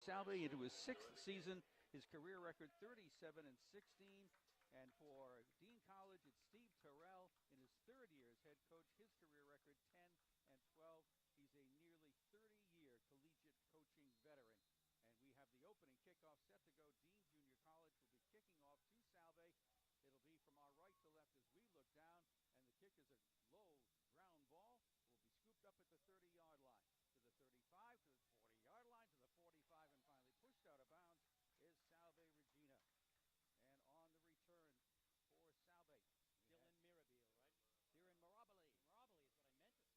Salve into his 6th season, his career record 37-16. And for Dean College, it's Steve Terrell in his 3rd year as head coach. His career record 10-12. He's a nearly 30-year collegiate coaching veteran. And we have the opening kickoff set to go. Dean Junior College will be kicking off to Salve. It'll be from our right to left as we look down, and the kick is a low ground ball. Will be scooped up at the 30-yard line, to the 35, to the 40-yard line, to the 45, and finally pushed out of bounds is Salve Regina. And on the return for Salve, Dylan Mirabile, right? Dylan Mirabile. Mirabile is what I meant to say. I knew you did.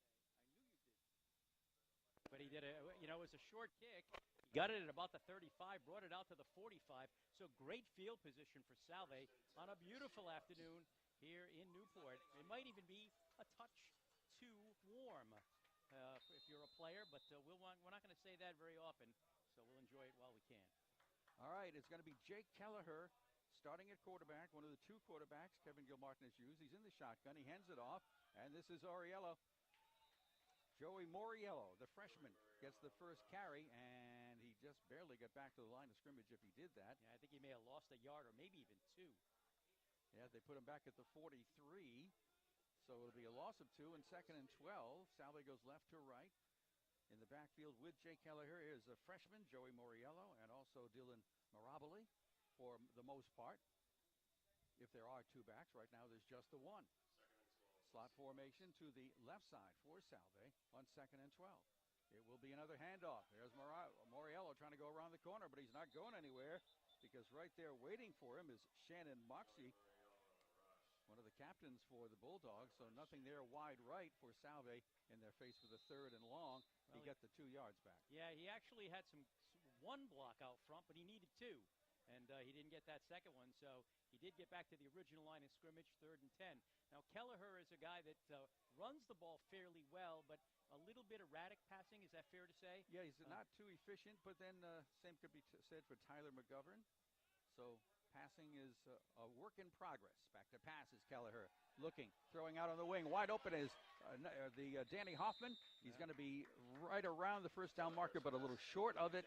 But he did it was a short kick. He got it at about the 35, brought it out to the 45. So great field position for Salve on a beautiful afternoon here in Newport. It might even be a touch too warm if you're a player, but we're not going to say that very often, so we'll enjoy it while we can. All right, it's going to be Jake Kelleher starting at quarterback, one of the 2 quarterbacks Kevin Gilmartin has used. He's in the shotgun. He hands it off, and this is Mauriello. Joey Mauriello, the freshman, gets the first carry, and he just barely got back to the line of scrimmage if he did that. Yeah, I think he may have lost a yard or maybe even 2. Yeah, they put him back at the 43, so it'll be a loss of 2, and 2nd and 12. Salve goes left to right. In the backfield with Jake Kelleher is a freshman, Joey Mauriello, and also Dylan Mirabile for the most part. If there are 2 backs, right now there's just the 1. Slot formation to the left side for Salve on 2nd and 12. It will be another handoff. There's Mauriello trying to go around the corner, but he's not going anywhere because right there waiting for him is Shannon Moxie, one of the captains for the Bulldogs. So nothing there wide right for Salve in their face with a 3rd and long. He got the 2 yards back. Yeah, he actually had 1 block out front, but he needed 2. And he didn't get that second one, so he did get back to the original line of scrimmage, 3rd and 10. Now, Kelleher is a guy that runs the ball fairly well, but a little bit erratic passing. Is that fair to say? Yeah, he's not too efficient, but then same could be said for Tyler McGovern. So passing is a work in progress. Back to pass is Kelleher looking, throwing out on the wing. Wide open is Danny Hoffman. He's going to be right around the first down marker, but a little short of it.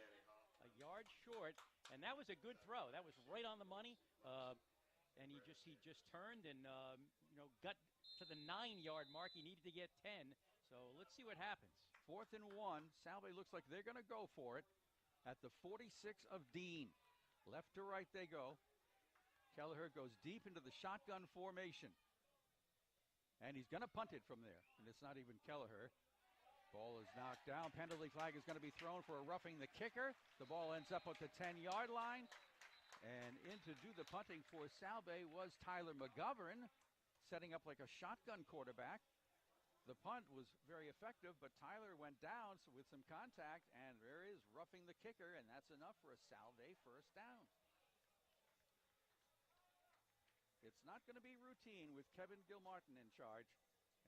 A yard short, and that was a good throw. That was right on the money, and he just turned and got to the 9-yard mark. He needed to get 10, so let's see what happens. 4th and 1. Salve looks like they're going to go for it at the 46 of Dean. Left to right they go. Kelleher goes deep into the shotgun formation, and he's going to punt it from there, and it's not even Kelleher. Ball is knocked down. Penalty flag is going to be thrown for a roughing the kicker. The ball ends up at the 10-yard line. And in to do the punting for Salve was Tyler McGovern, setting up like a shotgun quarterback. The punt was very effective, but Tyler went down with some contact, and there is roughing the kicker, and that's enough for a Salve first down. It's not going to be routine with Kevin Gilmartin in charge.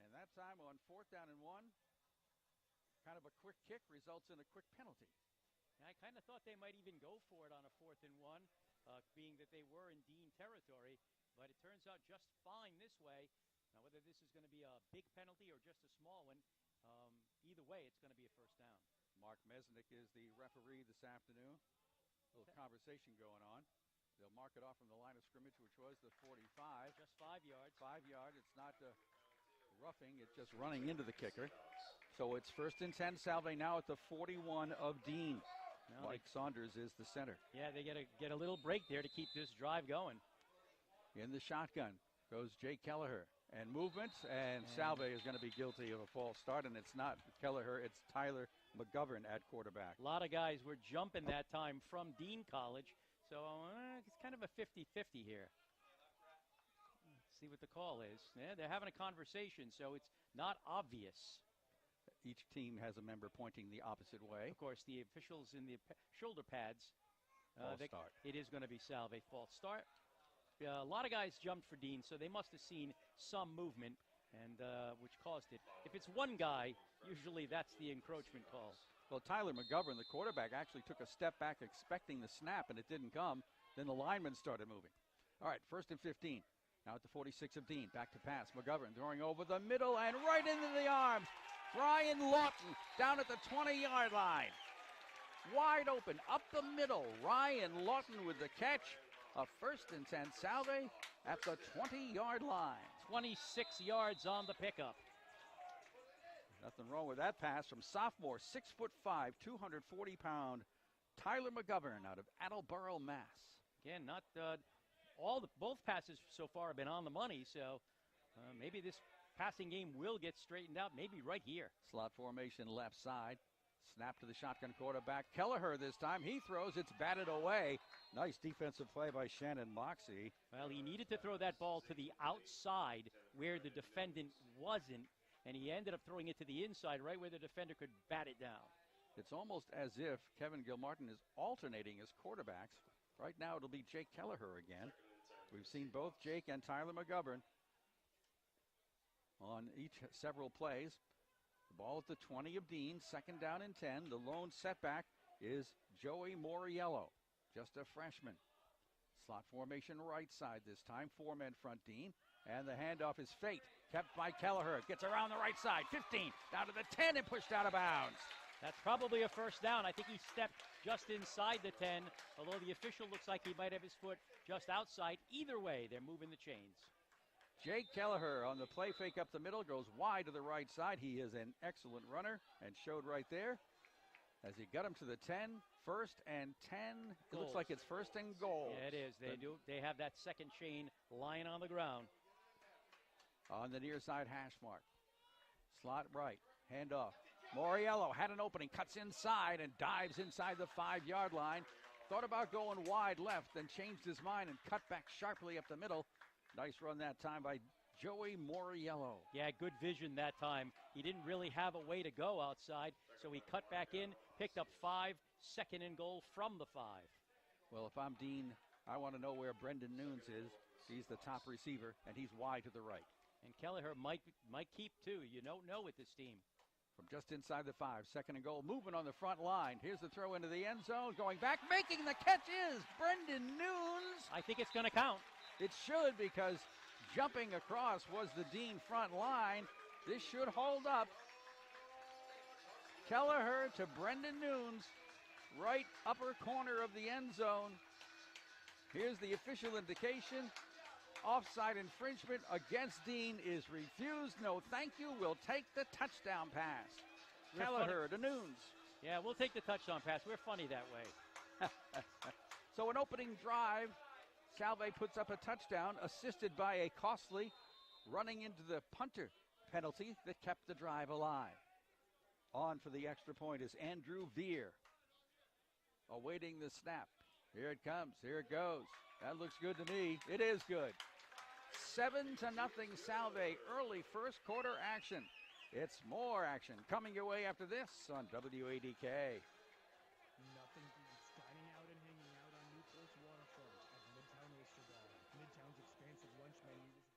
And that time on 4th down and 1, kind of a quick kick results in a quick penalty. And I kind of thought they might even go for it on a 4th and 1, being that they were in Dean territory, but it turns out just fine this way. Now, whether this is going to be a big penalty or just a small one, either way, it's going to be a first down. Mark Mesnick is the referee this afternoon. A little conversation going on. They'll mark it off from the line of scrimmage, which was the 45. Just 5 yards. 5 yards. It's not roughing. It's just running into the kicker. So it's 1st and 10. Salve now at the 41 of Dean. Now Mike Saunders is the center. Yeah, they get a little break there to keep this drive going. In the shotgun goes Jake Kelleher. And movements, and Salve is going to be guilty of a false start, and it's not Kelleher, it's Tyler McGovern at quarterback. A lot of guys were jumping that time from Dean College, so it's kind of a 50-50 here. Let's see what the call is. Yeah, they're having a conversation, so it's not obvious. Each team has a member pointing the opposite way. Of course, the officials in the shoulder pads. False start. It is going to be Salve, false start. A lot of guys jumped for Dean, so they must have seen some movement, and which caused it. If it's one guy, usually that's the encroachment call. Well, Tyler McGovern, the quarterback, actually took a step back expecting the snap, and it didn't come. Then the linemen started moving. All right, 1st and 15. Now at the 46 of Dean. Back to pass. McGovern throwing over the middle and right into the arms. Brian Lawton down at the 20-yard line. wide open, up the middle. Ryan Lawton with the catch. A 1st and 10 Salve at the 20-yard line. 26 yards on the pickup. Nothing wrong with that pass from sophomore, 6'5", 240-pound Tyler McGovern out of Attleboro, Mass. Again, not both passes so far have been on the money, so maybe this passing game will get straightened out, maybe right here. Slot formation left side. Snap to the shotgun quarterback. Kelleher this time. He throws. It's batted away. Nice defensive play by Shannon Moxie. Well, he needed to throw that ball to the outside where the defendant wasn't, and he ended up throwing it to the inside right where the defender could bat it down. It's almost as if Kevin Gilmartin is alternating his quarterbacks. Right now it'll be Jake Kelleher again. We've seen both Jake and Tyler McGovern on each several plays. The ball at the 20 of Dean, 2nd down and 10. The lone setback is Joey Mauriello, just a freshman. Slot formation right side this time, 4-man front Dean, and the handoff is Fate, kept by Kelleher. Gets around the right side, 15, down to the 10 and pushed out of bounds. That's probably a 1st down. I think he stepped just inside the 10, although the official looks like he might have his foot just outside. Either way, they're moving the chains. Jake Kelleher on the play fake up the middle, goes wide to the right side. He is an excellent runner and showed right there as he got him to the 10. 1st and 10. It looks like it's 1st and goal. Yeah, it is. They have that second chain lying on the ground. On the near side hash mark. Slot right. Handoff. Mauriello had an opening, cuts inside and dives inside the 5-yard line. Thought about going wide left, then changed his mind and cut back sharply up the middle. Nice run that time by Joey Mauriello. Yeah, good vision that time. He didn't really have a way to go outside, so he cut back in, picked up 5, 2nd and goal from the 5. Well, if I'm Dean, I want to know where Brendan Nunes is. He's the top receiver, and he's wide to the right. And Kelleher might keep too. You don't know with this team. From just inside the 5, 2nd and goal, moving on the front line. Here's the throw into the end zone, going back, making the catch is Brendan Nunes. I think it's going to count. It should, because jumping across was the Dean front line. This should hold up. Kelleher to Brendan Nunes, right upper corner of the end zone. Here's the official indication. Offside infringement against Dean is refused. No, thank you. We'll take the touchdown pass. Kelleher to Nunes. Yeah, we'll take the touchdown pass. We're funny that way. So an opening drive. Salve puts up a touchdown, assisted by a costly running into the punter penalty that kept the drive alive. On for the extra point is Andrew Verre, awaiting the snap. Here it comes. Here it goes. That looks good to me. It is good. 7-0 Salve, early 1st quarter action. It's more action coming your way after this on WADK. Nothing beats dining out and hanging out on Newport's waterfront at Midtown Oyster Bar. Midtown's expansive lunch menu is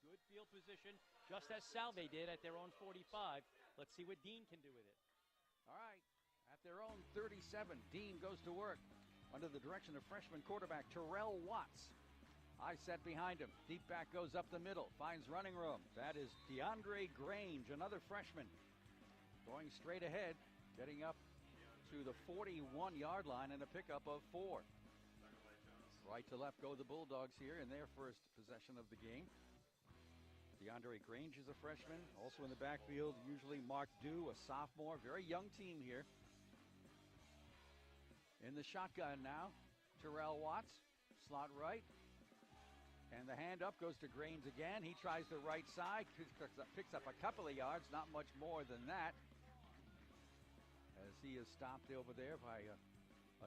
good field position, just as Salve did at their own 45. Let's see what Dean can do with it. All right, at their own 37, Dean goes to work under the direction of freshman quarterback Terrell Watts. High set behind him. Deep back goes up the middle. Finds running room. That is DeAndre Grange, another freshman. Going straight ahead. Getting up to the 41-yard line and a pickup of 4. Right to left go the Bulldogs here in their first possession of the game. DeAndre Grange is a freshman. Also in the backfield, usually Mark Dew, a sophomore. Very young team here. In the shotgun now, Terrell Watts, slot right. And the hand up goes to Grange again. He tries the right side, picks up a couple of yards, not much more than that. As he is stopped over there by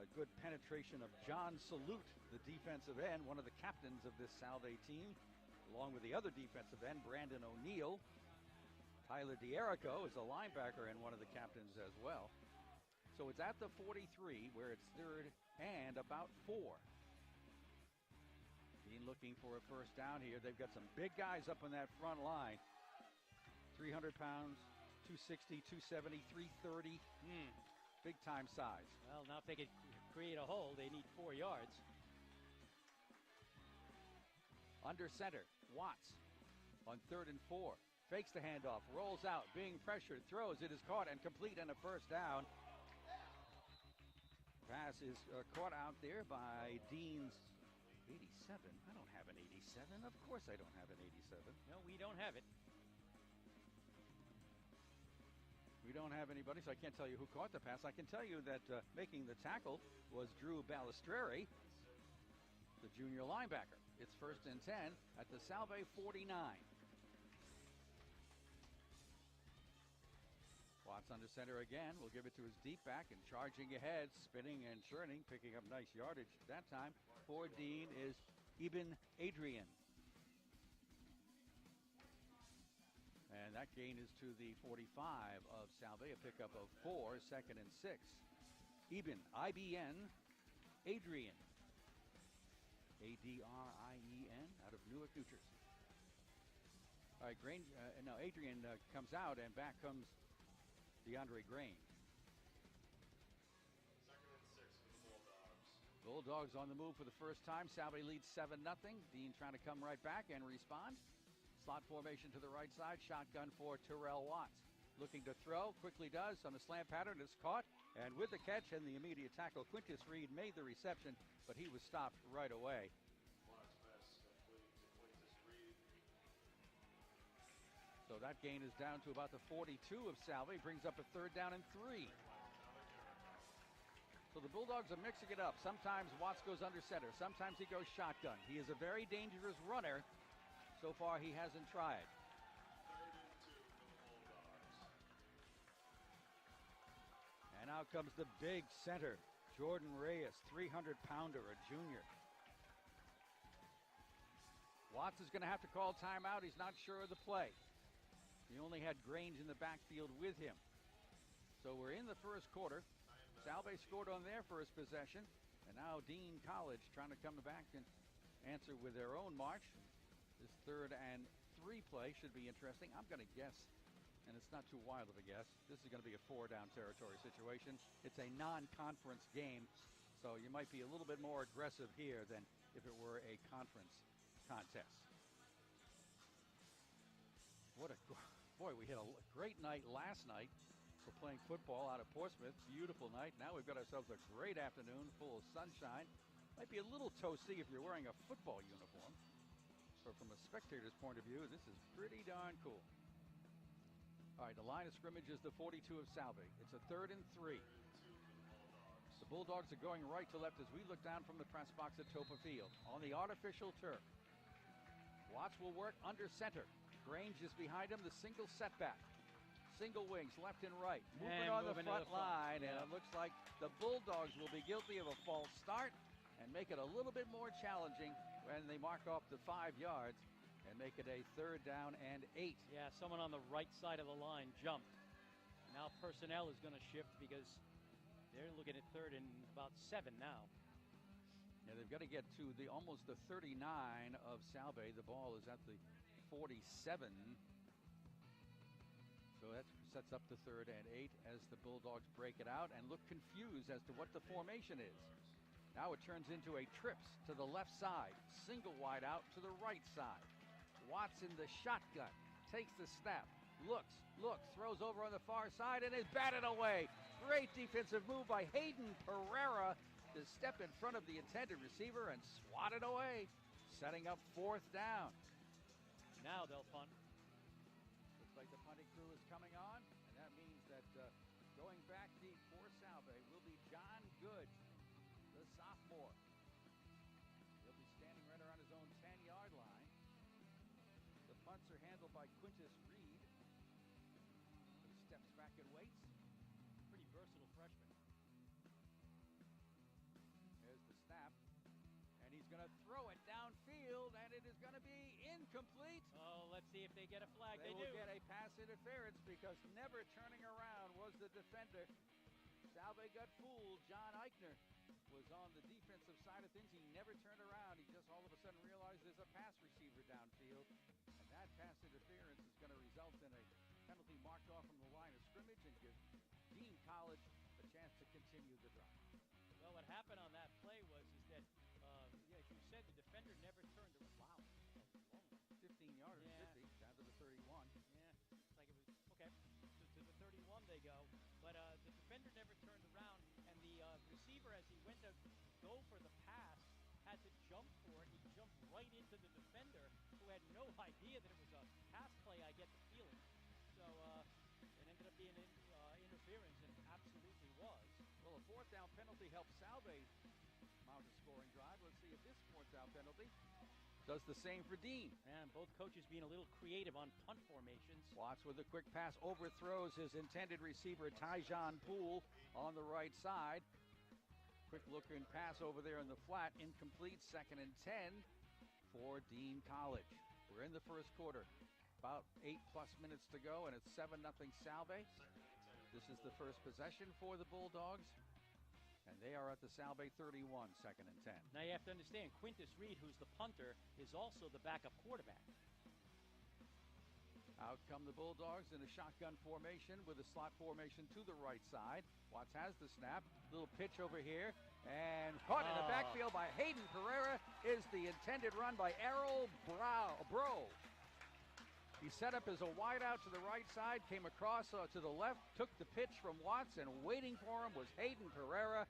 a good penetration of John Salute, the defensive end, one of the captains of this Salve team, along with the other defensive end, Brandon O'Neill. Tyler D'Erico is a linebacker and one of the captains as well. So it's at the 43 where it's third and about 4. Dean looking for a first down here. They've got some big guys up on that front line. 300 pounds, 260, 270, 330. Big time size. Well, now if they could create a hole, they need 4 yards. Under center, Watts on 3rd and 4. Fakes the handoff, rolls out, being pressured, throws. It is caught and complete and a first down. Pass is caught out there by Dean's 87. I don't have an 87. Of course I don't have an 87. No, we don't have it. We don't have anybody, so I can't tell you who caught the pass. I can tell you that making the tackle was Drew Balistreri, the junior linebacker. It's 1st and 10 at the Salve 49. Watts under center again. We'll give it to his deep back and charging ahead, spinning and churning, picking up nice yardage that time. For Dean is Ibn Adrian. And that gain is to the 45 of Salve, a pickup of 4, 2nd and 6. Ibn, I-B-N, Adrian. A-D-R-I-E-N, out of Newark, New Jersey. All right, Adrian comes out, and back comes DeAndre Grange. 2nd and 6 for the Bulldogs. Bulldogs on the move for the first time. Salve leads 7-0. Dean trying to come right back and respond. Slot formation to the right side. Shotgun for Terrell Watts. Looking to throw. Quickly does on the slant pattern. It's caught. And with the catch and the immediate tackle, Quintus Reid made the reception, but he was stopped right away. Watts pass complete to Quintus Reid. So that gain is down to about the 42 of Salve. Brings up a 3rd down and 3. So the Bulldogs are mixing it up. Sometimes Watts goes under center. Sometimes he goes shotgun. He is a very dangerous runner. So far, he hasn't tried. 3rd and 2 for the Bulldogs. And out comes the big center, Jordan Reyes, 300-pounder, a junior. Watts is going to have to call timeout. He's not sure of the play. He only had Grange in the backfield with him. So we're in the first quarter. Salve scored on their first possession. And now Dean College trying to come back and answer with their own march. This 3rd and 3 play should be interesting. I'm going to guess, and it's not too wild of a guess, this is going to be a 4-down territory situation. It's a non-conference game, so you might be a little bit more aggressive here than if it were a conference contest. Boy, we had a great night last night for playing football out of Portsmouth. Beautiful night. Now we've got ourselves a great afternoon full of sunshine. Might be a little toasty if you're wearing a football uniform. So from a spectator's point of view, this is pretty darn cool. All right, the line of scrimmage is the 42 of Salve. It's a 3rd and 3. The Bulldogs are going right to left as we look down from the press box at Toppa Field on the artificial turf. Watts will work under center. Grange is behind him, the single setback. Single wings, left and right. Moving on the front line, and it looks like the Bulldogs will be guilty of a false start and make it a little bit more challenging when they mark off the 5 yards and make it a 3rd down and 8. Yeah, someone on the right side of the line jumped. Now personnel is going to shift because they're looking at 3rd and about 7 now. Yeah, they've got to get to almost the 39 of Salve. The ball is at the 47. So that sets up the 3rd and 8 as the Bulldogs break it out and look confused as to what the formation is. Now it turns into a trips to the left side. Single wide out to the right side. Watts in the shotgun. Takes the snap. Looks, throws over on the far side and is batted away. Great defensive move by Hayden Pereira to step in front of the intended receiver and swat it away, setting up 4th down. Now they'll punt. Looks like the punting crew is coming on, and that means that going back deep for Salve will be John Good, the sophomore. He'll be standing right around his own 10-yard line. The punts are handled by Quintus Reid. He steps back and waits. Pretty versatile freshman. There's the snap. And he's going to throw it downfield, and it is going to be incomplete. Oh, let's see if they get a flag. They They will do. get a pass interference because never turning around was the defender. Salve got fooled. John Eichner was on the defensive side of things. He never turned around. He just all of a sudden realized there's a pass receiver downfield. And that pass interference is going to result in a penalty marked off from the line of scrimmage and give Dean College a chance to continue the drive. Well, what happened on that play is that, as you said, the defender never turned around. Wow, that's a long one. 15-yarder Yeah. should be down to the 31. Yeah, it's like it was, okay, to the 31 they go. But the defender never turned around, and the receiver, as he went to go for the pass, had to jump for it. He jumped right into the defender, who had no idea that it was a pass play, I get the feeling. So it ended up being interference, and absolutely was. Well, a 4th down penalty helped Salve mount a scoring drive. Let's see if this 4th down penalty does the same for Dean. And both coaches being a little creative on punt formations. Watts with a quick pass overthrows his intended receiver, Tyjon Poole, on the right side. Quick looking pass over there in the flat. Incomplete. 2nd and 10 for Dean College. We're in the first quarter. About 8+ minutes to go, and it's 7-0 Salve. This is the first possession for the Bulldogs. And they are at the Salve 31, 2nd and 10. Now you have to understand, Quintus Reid, who's the punter, is also the backup quarterback. Out come the Bulldogs in a shotgun formation with a slot formation to the right side. Watts has the snap. Little pitch over here. And caught in the backfield by Hayden Pereira is the intended run by Errol Bro. He set up as a wideout to the right side, came across to the left, took the pitch from Watts, and waiting for him was Hayden Pereira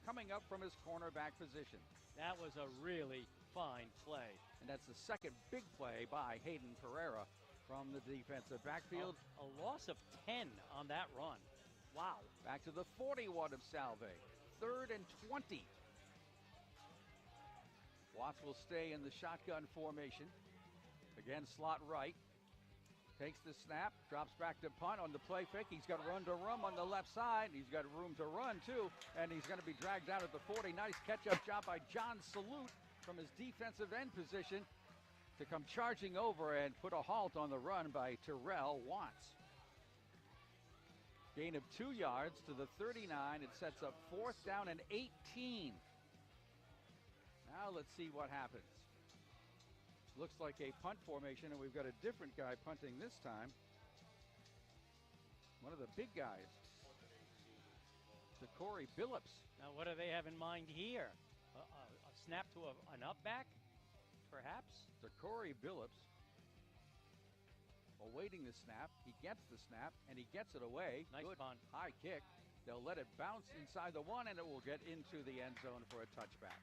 coming up from his cornerback position. That was a really fine play. And that's the second big play by Hayden Pereira from the defensive backfield. A loss of 10 on that run. Wow. Back to the 41 of Salve. 3rd and 20. Watts will stay in the shotgun formation. Again, slot right. Takes the snap, drops back to punt on the play fake. He's got room to run on the left side. He's got room to run, too. And he's going to be dragged down at the 40. Nice catch-up job by John Salute from his defensive end position to come charging over and put a halt on the run by Terrell Watts. Gain of 2 yards to the 39. It sets up 4th down and 18. Now let's see what happens. Looks like a punt formation, and we've got a different guy punting this time. One of the big guys, Corey Billups. Now, what do they have in mind here? A snap to an up back, perhaps? Corey Billups awaiting the snap. He gets the snap, and he gets it away. Nice Good punt. high kick. They'll let it bounce inside the 1, and it will get into the end zone for a touchback.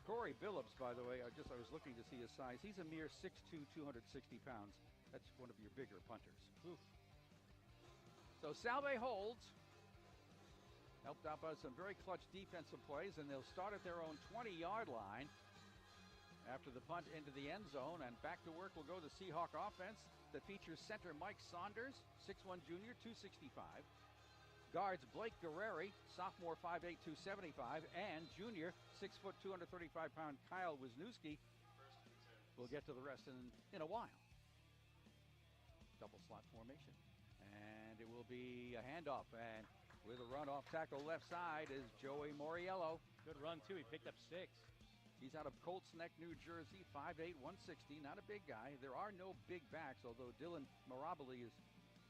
Corey Billups, by the way, I was looking to see his size. He's a mere 6'2", 260 pounds. That's one of your bigger punters. Oof. So Salve holds. Helped out by some very clutch defensive plays, and they'll start at their own 20-yard line after the punt into the end zone. And back to work will go the Seahawk offense that features center Mike Saunders, 6'1 junior, 265. Guards Blake Guerreri, sophomore, 5'8", 275, and junior, 6', 235-pound Kyle Wisniewski. We'll get to the rest in a while. Double slot formation. And it will be a handoff. And with a run off tackle left side is Joey Mauriello. Good run, too. He picked up 6. He's out of Colts Neck, New Jersey, 5'8", 160. Not a big guy. There are no big backs, although Dylan Mirabili is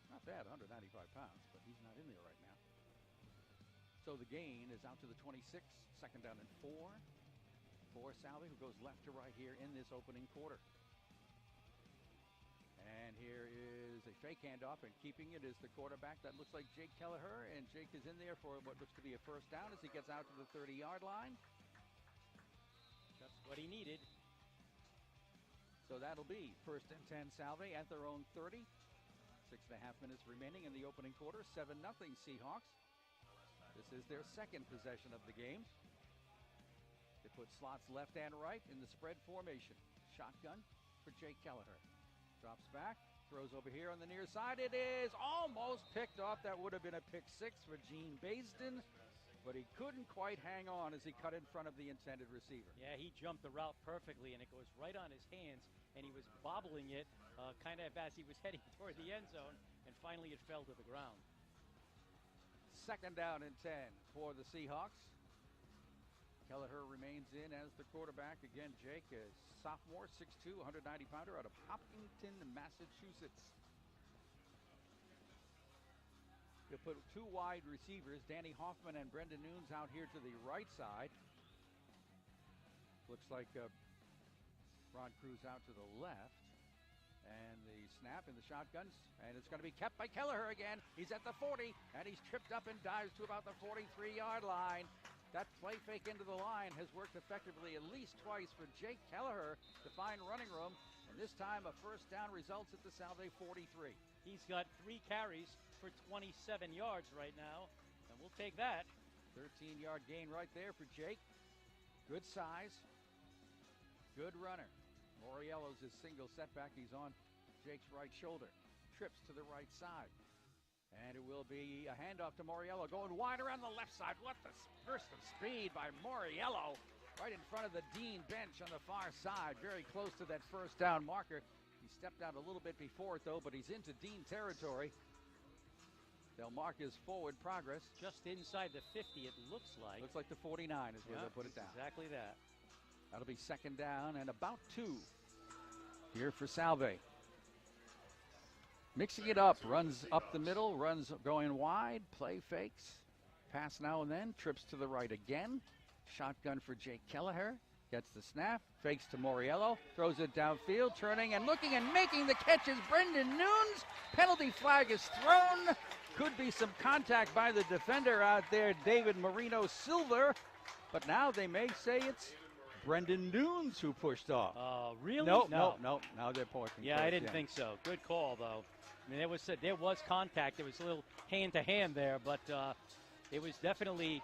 not bad, 195 pounds, but he's not in there right now. So the gain is out to the 26, second down and 4 for Salve, who goes left to right here in this opening quarter. And here is a fake handoff, and keeping it is the quarterback. That looks like Jake Kelleher, and Jake is in there for what looks to be a first down as he gets out to the 30-yard line. That's what he needed. So that'll be first and 10 Salve at their own 30. 6.5 minutes remaining in the opening quarter. 7-0 Seahawks. This is their second possession of the game. They put slots left and right in the spread formation. Shotgun for Jake Kelleher. Drops back, throws over here on the near side. It is almost picked off. That would have been a pick 6 for Gene Baisden, but he couldn't quite hang on as he cut in front of the intended receiver. Yeah, he jumped the route perfectly, and it goes right on his hands, and he was bobbling it kind of as he was heading toward the end zone, and finally it fell to the ground. Second down and 10 for the Seahawks. Kelleher remains in as the quarterback. Again, Jake is sophomore, 6'2", 190-pounder out of Hopkinton, Massachusetts. He'll put two wide receivers, Danny Hoffman and Brendan Nunes, out here to the right side. Looks like Ron Cruz out to the left. And the snap in the shotguns, and it's going to be kept by Kelleher again. He's at the 40, and he's tripped up and dives to about the 43-yard line. That play fake into the line has worked effectively at least twice for Jake Kelleher to find running room, and this time a first down results at the Salve 43. He's got 3 carries for 27 yards right now, and we'll take that. 13-yard gain right there for Jake. Good size, good runner. Mauriello's his single setback. He's on Jake's right shoulder. Trips to the right side. And it will be a handoff to Mauriello, going wide around the left side. What the burst of speed by Mauriello right in front of the Dean bench on the far side. Very close to that first down marker. He stepped out a little bit before it, though, but he's into Dean territory. They'll mark his forward progress. Just inside the 50, it looks like. Looks like the 49 is where they'll put it down. Exactly that. That'll be second down and about 2 here for Salve. Mixing it up, runs up the middle, runs going wide, play fakes, pass now and then, trips to the right again. Shotgun for Jake Kelleher, gets the snap, fakes to Mauriello, throws it downfield, turning and looking and making the catch is Brendan Nunes. Penalty flag is thrown. Could be some contact by the defender out there, David Marino Silver, but now they may say it's Brendan Nunes who pushed off. Really? No. Now they're pointing. Yeah, I didn't think so. Good call, though. I mean, there was contact. There was a little hand-to-hand there, but it was definitely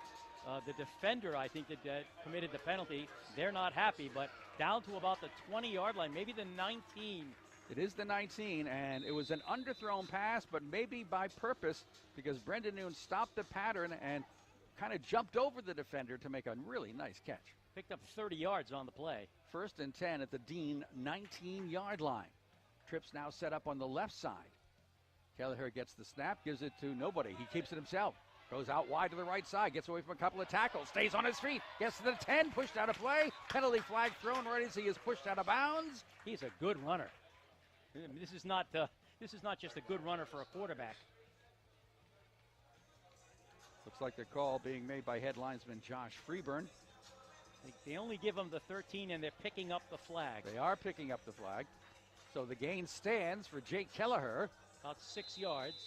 the defender, I think, that committed the penalty. They're not happy, but down to about the 20-yard line, maybe the 19. It is the 19, and it was an underthrown pass, but maybe by purpose because Brendan Nunes stopped the pattern and kind of jumped over the defender to make a really nice catch. Picked up 30 yards on the play. First and 10 at the Dean 19-yard line. Trips now set up on the left side. Kelleher gets the snap, gives it to nobody. He keeps it himself. Goes out wide to the right side, gets away from a couple of tackles, stays on his feet, gets to the 10, pushed out of play. Penalty flag thrown right as he is pushed out of bounds. He's a good runner. I mean, this is not just a good runner for a quarterback. Looks like the call being made by head linesman Josh Freeburn. They only give him the 13, and they're picking up the flag. They are picking up the flag. So the gain stands for Jake Kelleher. About 6 yards.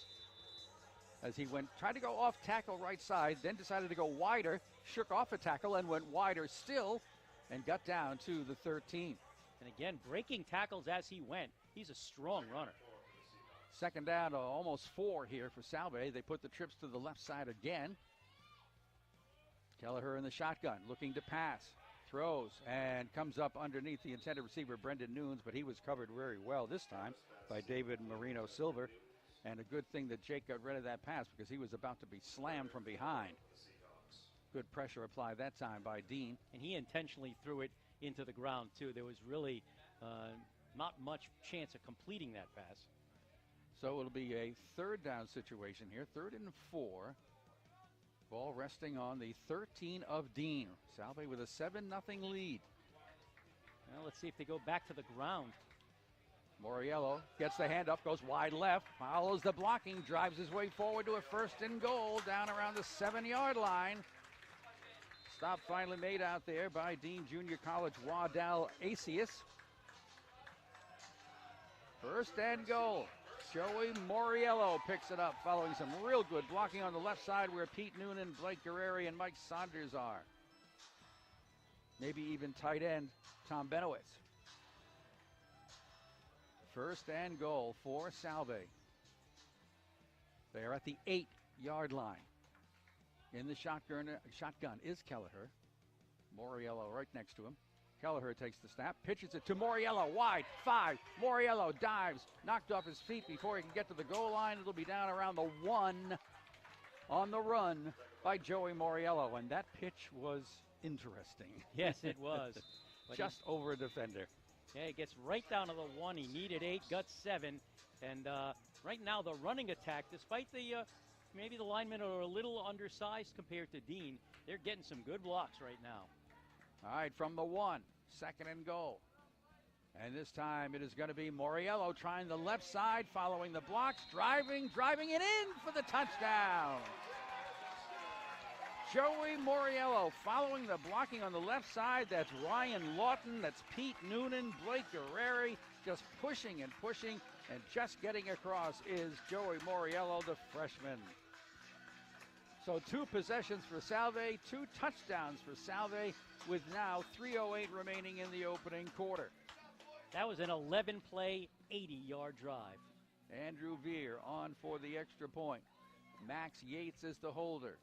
As he tried to go off tackle right side, then decided to go wider, shook off a tackle and went wider still, and got down to the 13. And again, breaking tackles as he went. He's a strong runner. Second down to almost 4 here for Salve. They put the trips to the left side again. Kelleher in the shotgun, looking to pass, throws, and comes up underneath the intended receiver, Brendan Nunes, but he was covered very well this time by David Marino Silver. And a good thing that Jake got rid of that pass because he was about to be slammed from behind. Good pressure applied that time by Dean. And he intentionally threw it into the ground, too. There was really not much chance of completing that pass. So it'll be a third down situation here, 3rd and 4. Ball resting on the 13 of Dean. Salve with a 7-0 lead. Well, let's see if they go back to the ground. Mauriello gets the hand up, goes wide left, follows the blocking, drives his way forward to a 1st and goal down around the 7-yard line. Stop finally made out there by Dean Junior College Waddell Asius. 1st and goal. Joey Mauriello picks it up following some real good blocking on the left side where Pete Noonan, Blake Guerreri, and Mike Saunders are. Maybe even tight end Tom Benowitz. 1st and goal for Salve. They are at the 8-yard line. In the shotgun is Kelleher. Mauriello right next to him. Kelleher takes the snap, pitches it to Mauriello, wide, 5. Mauriello dives, knocked off his feet before he can get to the goal line. It'll be down around the 1 on the run by Joey Mauriello, and that pitch was interesting. Yes, it was. Just over a defender. Yeah, he gets right down to the 1. He needed 8, got 7. And right now the running attack, despite the maybe the linemen are a little undersized compared to Dean, they're getting some good blocks right now. All right, from the 1, 2nd and goal. And this time it is going to be Mauriello trying the left side, following the blocks, driving it in for the touchdown. Joey Mauriello following the blocking on the left side. That's Ryan Lawton, that's Pete Noonan, Blake Guerreri, just pushing and pushing, and just getting across is Joey Mauriello, the freshman. So 2 possessions for Salve, 2 touchdowns for Salve, with now 3:08 remaining in the opening quarter. That was an 11-play, 80-yard drive. Andrew Verre on for the extra point. Max Yates is the holder.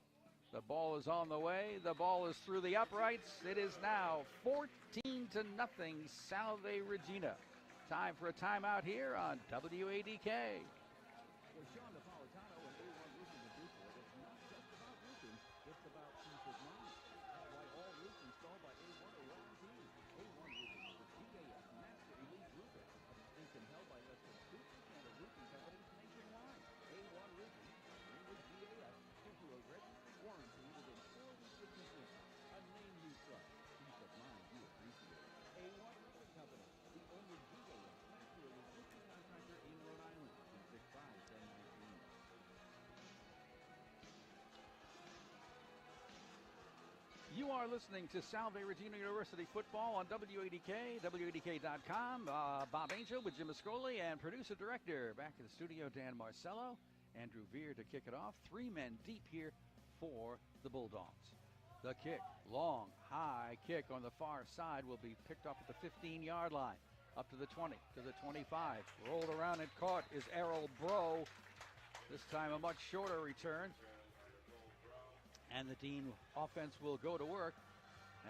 The ball is on the way. The ball is through the uprights. It is now 14-0 Salve Regina. Time for a timeout here on WADK. It's about peace of mind. That's why all roofs installed by A1 are warranted. A1 Roofing is the GAF Master Elite Roofer, a distinction held by less than 2% of roofing companies nationwide. A1 Roofing, named with GAF, gives you a registered warranty within 4 weeks of completion. A name you trust. Peace of mind you appreciate. A1 Roofing Company, the only GAF Master Elite Roofing contractor in Rhode Island. 265-1019. You are listening to Salve Regina University football on WADK, WADK.com. Bob Angel with Jim Ascoli and producer-director back in the studio, Dan Marcello. Andrew Verre to kick it off. 3 men deep here for the Bulldogs. The kick, long, high kick on the far side will be picked up at the 15-yard line. Up to the 20, to the 25. Rolled around and caught is Errol Bro. This time a much shorter return. And the Dean offense will go to work.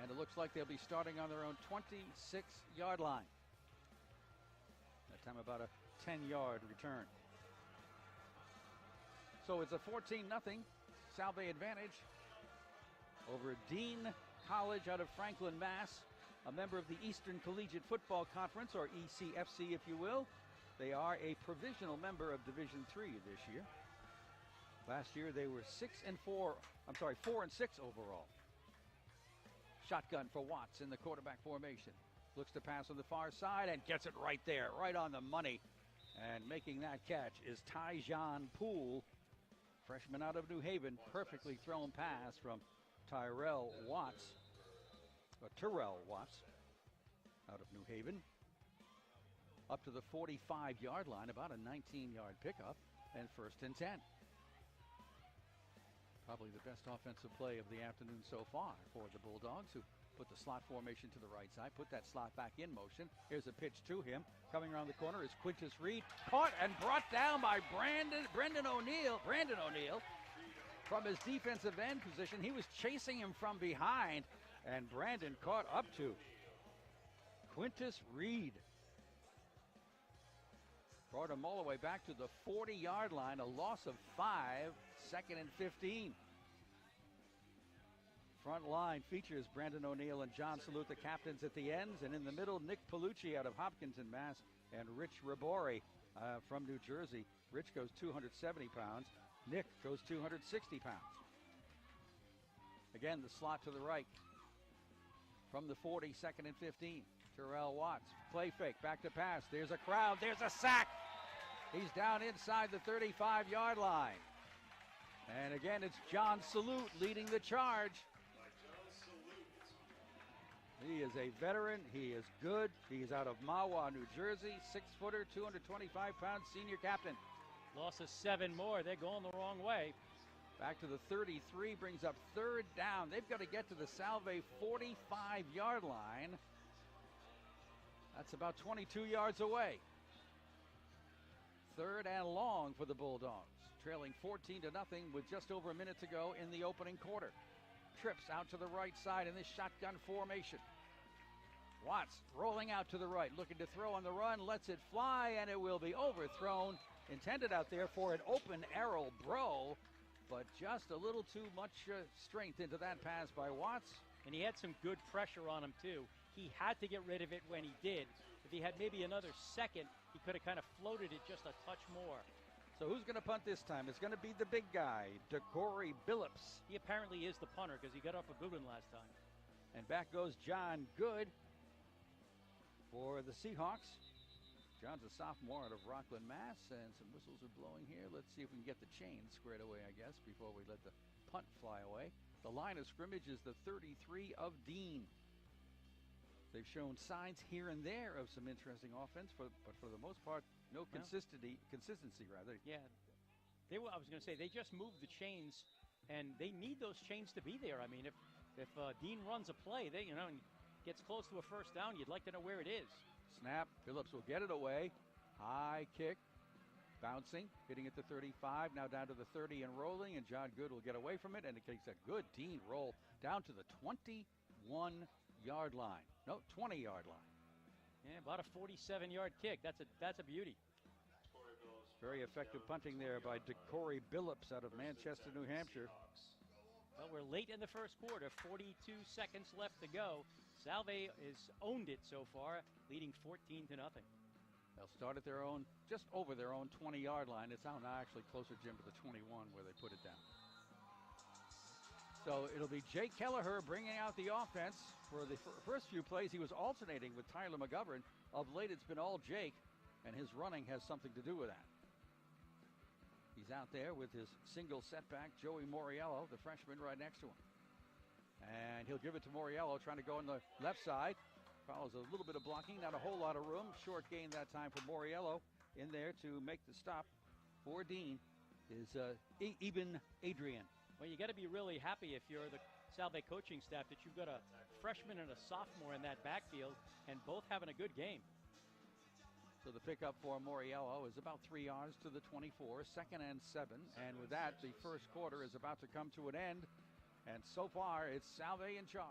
And it looks like they'll be starting on their own 26-yard line. That time about a 10-yard return. So it's a 14-0 Salve advantage over Dean College out of Franklin, Mass., a member of the Eastern Collegiate Football Conference, or ECFC if you will. They are a provisional member of Division III this year. Last year they were 4 and 6 overall. Shotgun for Watts in the quarterback formation. Looks to pass on the far side and gets it right there, right on the money. And making that catch is Tyjon Poole, freshman out of New Haven. Perfectly thrown pass from Terrell Watts out of New Haven. Up to the 45-yard line, about a 19-yard pickup, and 1st and 10. Probably the best offensive play of the afternoon so far for the Bulldogs, who put the slot formation to the right side, put that slot back in motion. Here's a pitch to him. Coming around the corner is Quintus Reid. Caught and brought down by Brandon O'Neill from his defensive end position. He was chasing him from behind, and Brandon caught up to Quintus Reid. Brought him all the way back to the 40-yard line, a loss of 5, 2nd and 15. Front line features Brandon O'Neill and John Salute, the captains at the ends, and in the middle, Nick Palucci out of Hopkinton, Mass., and Rich Rabori from New Jersey. Rich goes 270 pounds. Nick goes 260 pounds. Again, the slot to the right from the 40, 2nd and 15. Terrell Watts, play fake, back to pass. There's a crowd, there's a sack. He's down inside the 35-yard line. And again, it's John Salute leading the charge. He is a veteran. He is good. He's out of Mahwah, New Jersey. 6-footer, 225-pound senior captain. Loss of 7 more. They're going the wrong way. Back to the 33, brings up 3rd down. They've got to get to the Salve 45-yard line. That's about 22 yards away. 3rd and long for the Bulldogs. Trailing 14-0 with just over a minute to go in the opening quarter. Trips out to the right side in this shotgun formation. Watts rolling out to the right, looking to throw on the run, lets it fly, and it will be overthrown. Intended out there for an open Errol Bro, but just a little too much strength into that pass by Watts. And he had some good pressure on him, too. He had to get rid of it when he did. If he had maybe another second, he could have kind of floated it just a touch more. So who's going to punt this time? It's going to be the big guy, DeCorey Billups. He apparently is the punter because he got off a good one last time. And back goes John Good for the Seahawks. John's a sophomore out of Rockland, Mass, and some whistles are blowing here. Let's see if we can get the chain squared away, I guess, before we let the punt fly away. The line of scrimmage is the 33 of Dean. They've shown signs here and there of some interesting offense, but for the most part, no consistency. Yeah, I was going to say, they just moved the chains, and they need those chains to be there. I mean, if Dean runs a play, and gets close to a 1st down, you'd like to know where it is. Snap. Billups will get it away. High kick. Bouncing. Hitting at the 35. Now down to the 30 and rolling. And John Good will get away from it. And it takes a good Dean roll down to the 21-yard line. No, 20-yard line. Yeah, about a 47-yard kick. That's a beauty. Very effective punting there by DeCorey Billups out of Manchester, New Hampshire. Well, we're late in the 1st quarter. 42 seconds left to go. Salve has owned it so far, leading 14-0. They'll start at their own, just over their own 20-yard line. It's now actually closer, Jim, to the 21 where they put it down. So it'll be Jake Kelleher bringing out the offense. For the first few plays, he was alternating with Tyler McGovern. Of late, it's been all Jake, and his running has something to do with that. He's out there with his single setback, Joey Mauriello, the freshman, right next to him. And he'll give it to Mauriello, trying to go on the left side. Follows a little bit of blocking, not a whole lot of room. Short gain that time for Mauriello in there to make the stop for Dean is Eben Adrian. Well, you got to be really happy if you're the Salve coaching staff that you've got a freshman and a sophomore in that backfield and both having a good game. So the pickup for Mauriello is about 3 yards to the 24, 2nd and 7. And with that, the 1st quarter is about to come to an end. And so far, it's Salve in charge.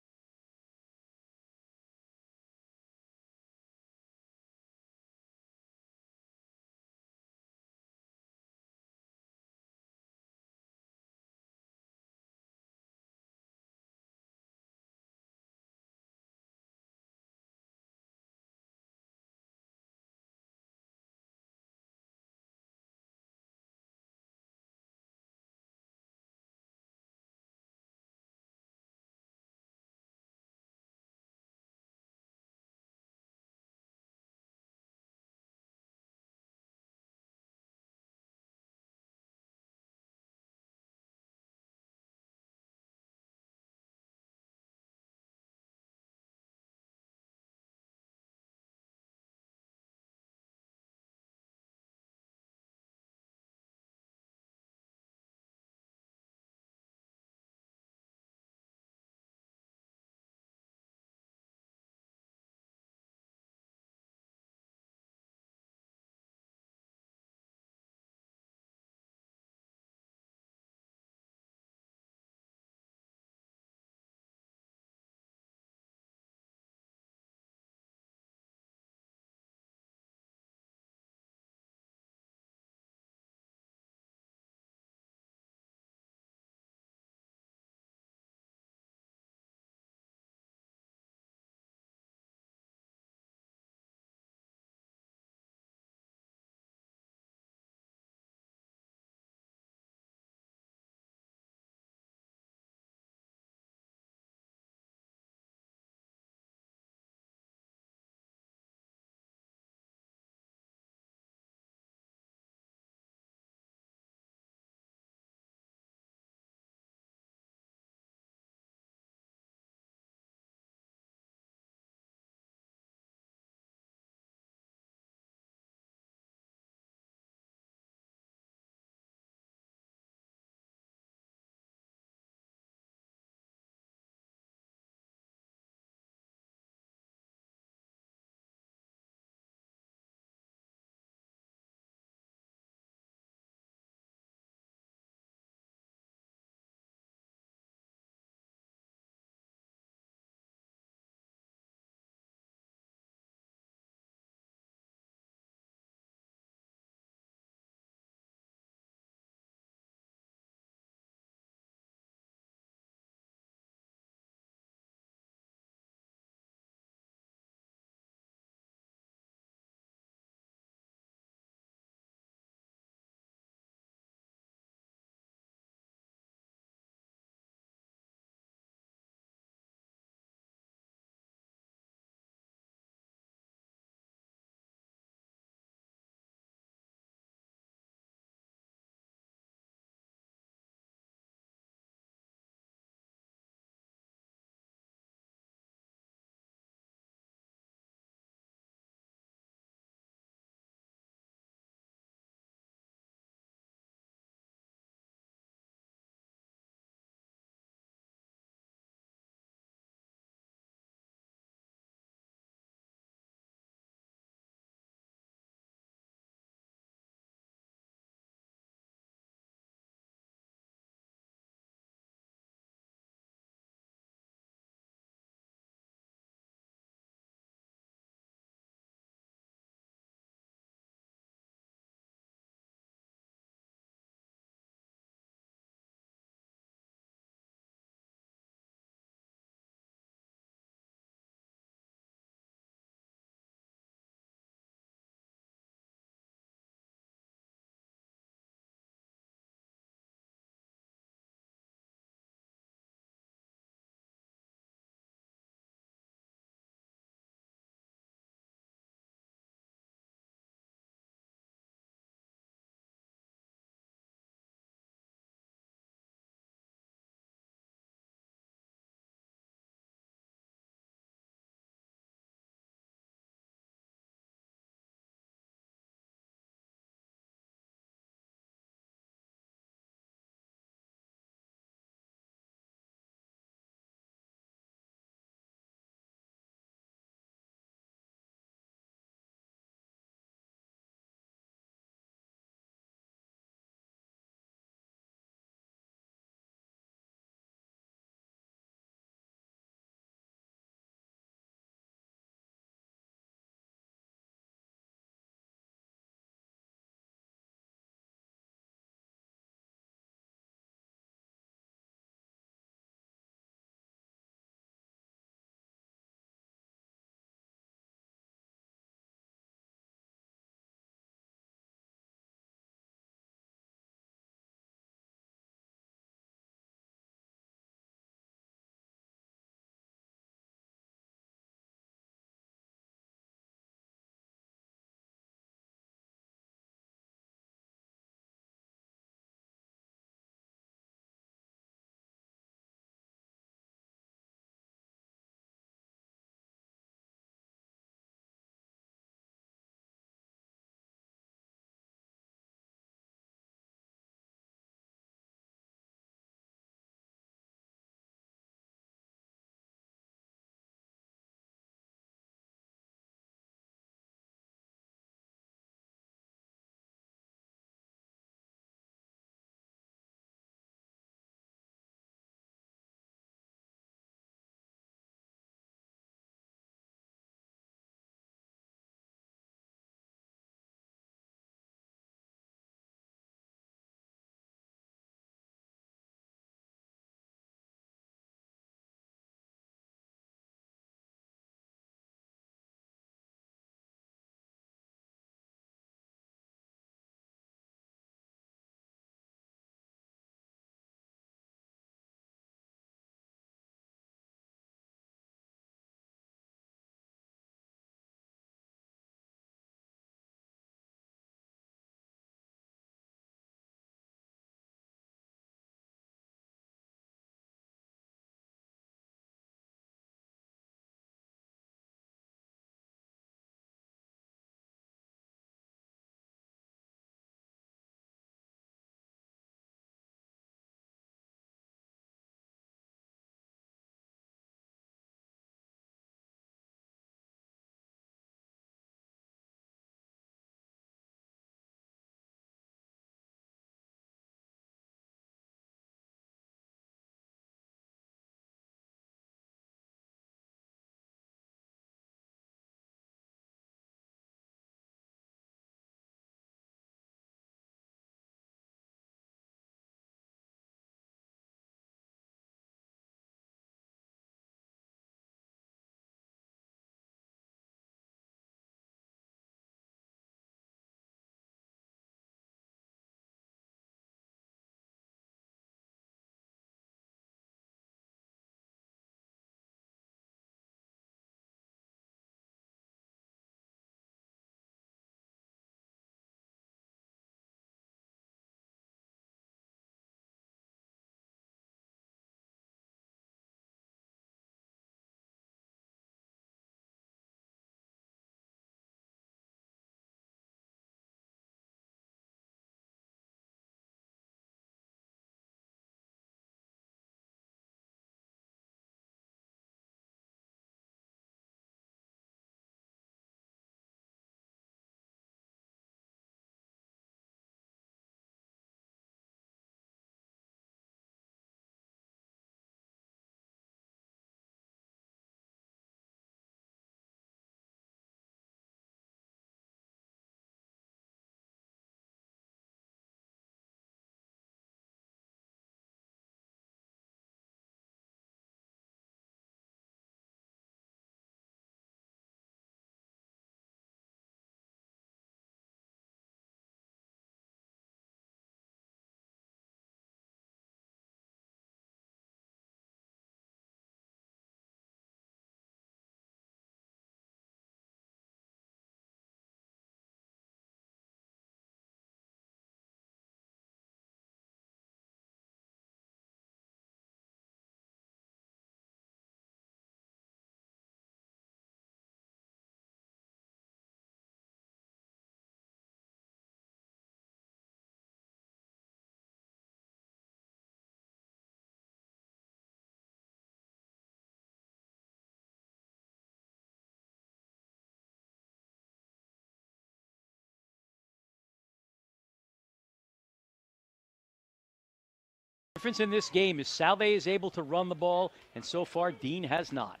difference in this game is Salve is able to run the ball, and so far Dean has not.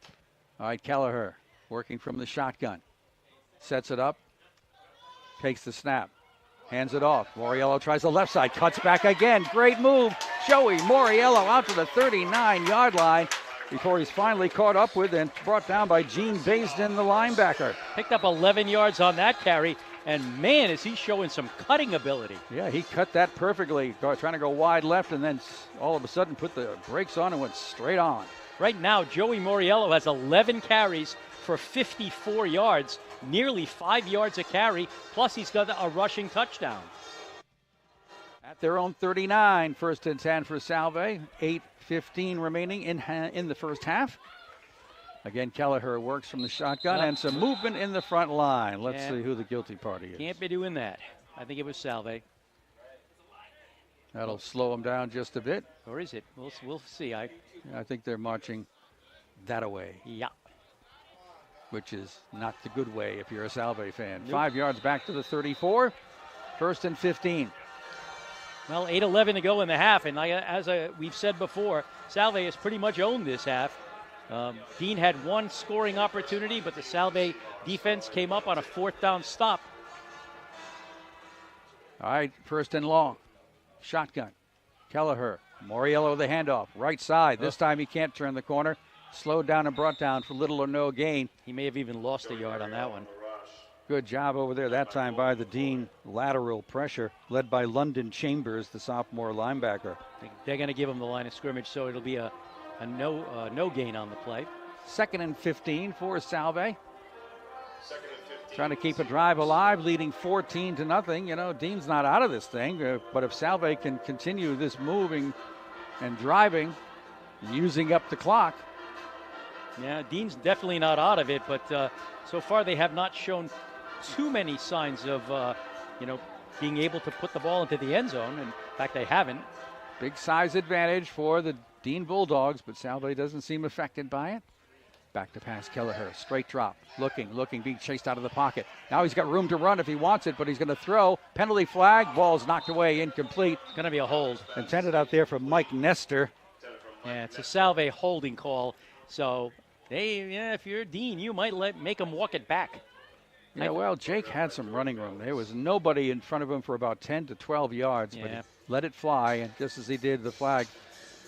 All right, Kelleher working from the shotgun. Sets it up. Takes the snap. Hands it off. Mauriello tries the left side. Cuts back again. Great move. Joey Mauriello out to the 39-yard line before he's finally caught up with and brought down by Gene Baisden, the linebacker. Picked up 11 yards on that carry, and man, is he showing some cutting ability. Yeah, he cut that perfectly, trying to go wide left, and then all of a sudden put the brakes on and went straight on. Right now, Joey Mauriello has 11 carries for 54 yards, nearly 5 yards a carry, plus he's got a rushing touchdown. At their own 39, first and 10 for Salve. 8:15 remaining in the first half. Again, Kelleher works from the shotgun and some movement in the front line. Let's see who the guilty party is. Can't be doing that. I think it was Salve. That'll slow them down just a bit. Or is it? We'll see. I think they're marching that away. Yeah. Which is not the good way if you're a Salve fan. Nope. 5 yards back to the 34. First and 15. Well, 8:11 to go in the half, and we've said before, Salve has pretty much owned this half. Dean had one scoring opportunity, but the Salve defense came up on a fourth down stop. All right, first and long. Shotgun. Kelleher. Mauriello the handoff. Right side. This time he can't turn the corner. Slowed down and brought down for little or no gain. He may have even lost a yard on that one. Good job over there that time by the Dean. Lateral pressure led by London Chambers, the sophomore linebacker. They're going to give him the line of scrimmage, so it'll be a no gain on the play. Second and 15 for Salve. Second and 15. Trying to keep a drive alive, leading 14-0. You know, Dean's not out of this thing, but if Salve can continue this moving and driving, using up the clock. Yeah, Dean's definitely not out of it, but so far they have not shown too many signs of, being able to put the ball into the end zone. In fact, they haven't. Big size advantage for the Dean Bulldogs, but Salve doesn't seem affected by it. Back to pass Kelleher. Straight drop. Looking, being chased out of the pocket. Now he's got room to run if he wants it, but he's going to throw. Penalty flag. Ball's knocked away, incomplete. Going to be a hold. Intended out there for Mike Nestor. Yeah, it's a Salve holding call. So, if you're Dean, you might make him walk it back. Yeah, well, Jake had some running room. There was nobody in front of him for about 10 to 12 yards, but he let it fly, and just as he did, the flag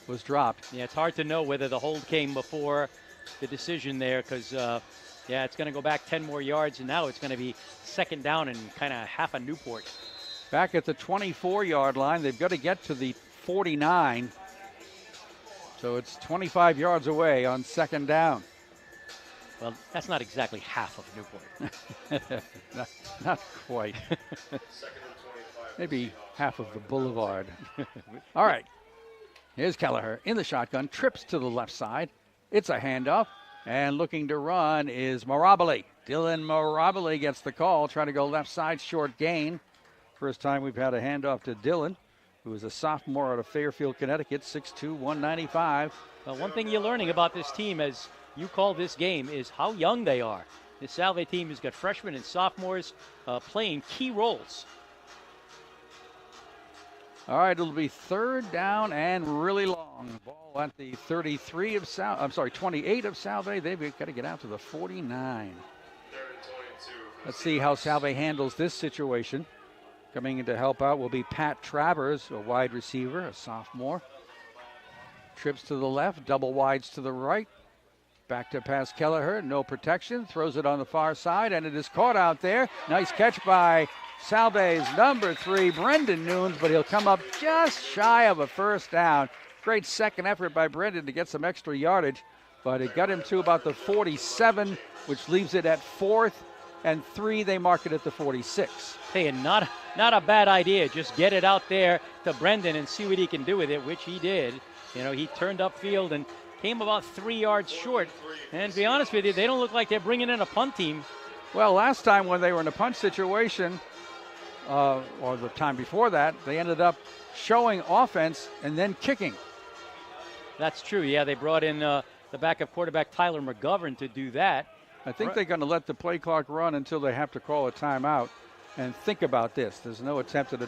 was dropped. Yeah, it's hard to know whether the hold came before the decision there because, it's going to go back 10 more yards, and now it's going to be second down and kind of half a Newport. Back at the 24-yard line, they've got to get to the 49. So it's 25 yards away on second down. Well, that's not exactly half of Newport. not quite. Maybe half of the boulevard. All right. Here's Kelleher in the shotgun. Trips to the left side. It's a handoff. And looking to run is Mirabile. Dylan Mirabile gets the call. Trying to go left side, short gain. First time we've had a handoff to Dylan, who is a sophomore out of Fairfield, Connecticut, 6'2", 195. Well, one thing you're learning about this team, as you call this game, is how young they are. This Salve team has got freshmen and sophomores playing key roles. All right, it'll be third down and really long. Ball at the 28 of Salve. They've got to get out to the 49. Let's see how Salve handles this situation. Coming in to help out will be Pat Travers, a wide receiver, a sophomore. Trips to the left, double wides to the right. Back to pass Kelleher, no protection, throws it on the far side, and it is caught out there. Nice catch by Salve's number 3, Brendan Nunes, but he'll come up just shy of a first down. Great second effort by Brendan to get some extra yardage, but it got him to about the 47, which leaves it at 4th and 3. They mark it at the 46. Hey, and not a bad idea. Just get it out there to Brendan and see what he can do with it, which he did. You know, he turned upfield and came about 3 yards short. And to be honest with you, they don't look like they're bringing in a punt team. Well, last time when they were in a punt situation, or the time before that, they ended up showing offense and then kicking. That's true. Yeah, they brought in the backup quarterback Tyler McGovern to do that. I think they're going to let the play clock run until they have to call a timeout and think about this. There's no attempt at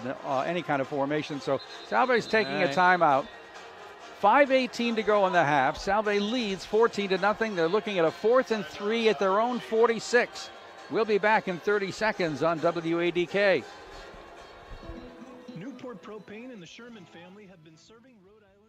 any kind of formation. So Salve's taking a timeout. 5:18 to go in the half. Salve leads 14-0. They're looking at a 4th and 3 at their own 46. We'll be back in 30 seconds on WADK. Newport Propane and the Sherman family have been serving Rhode Islanders.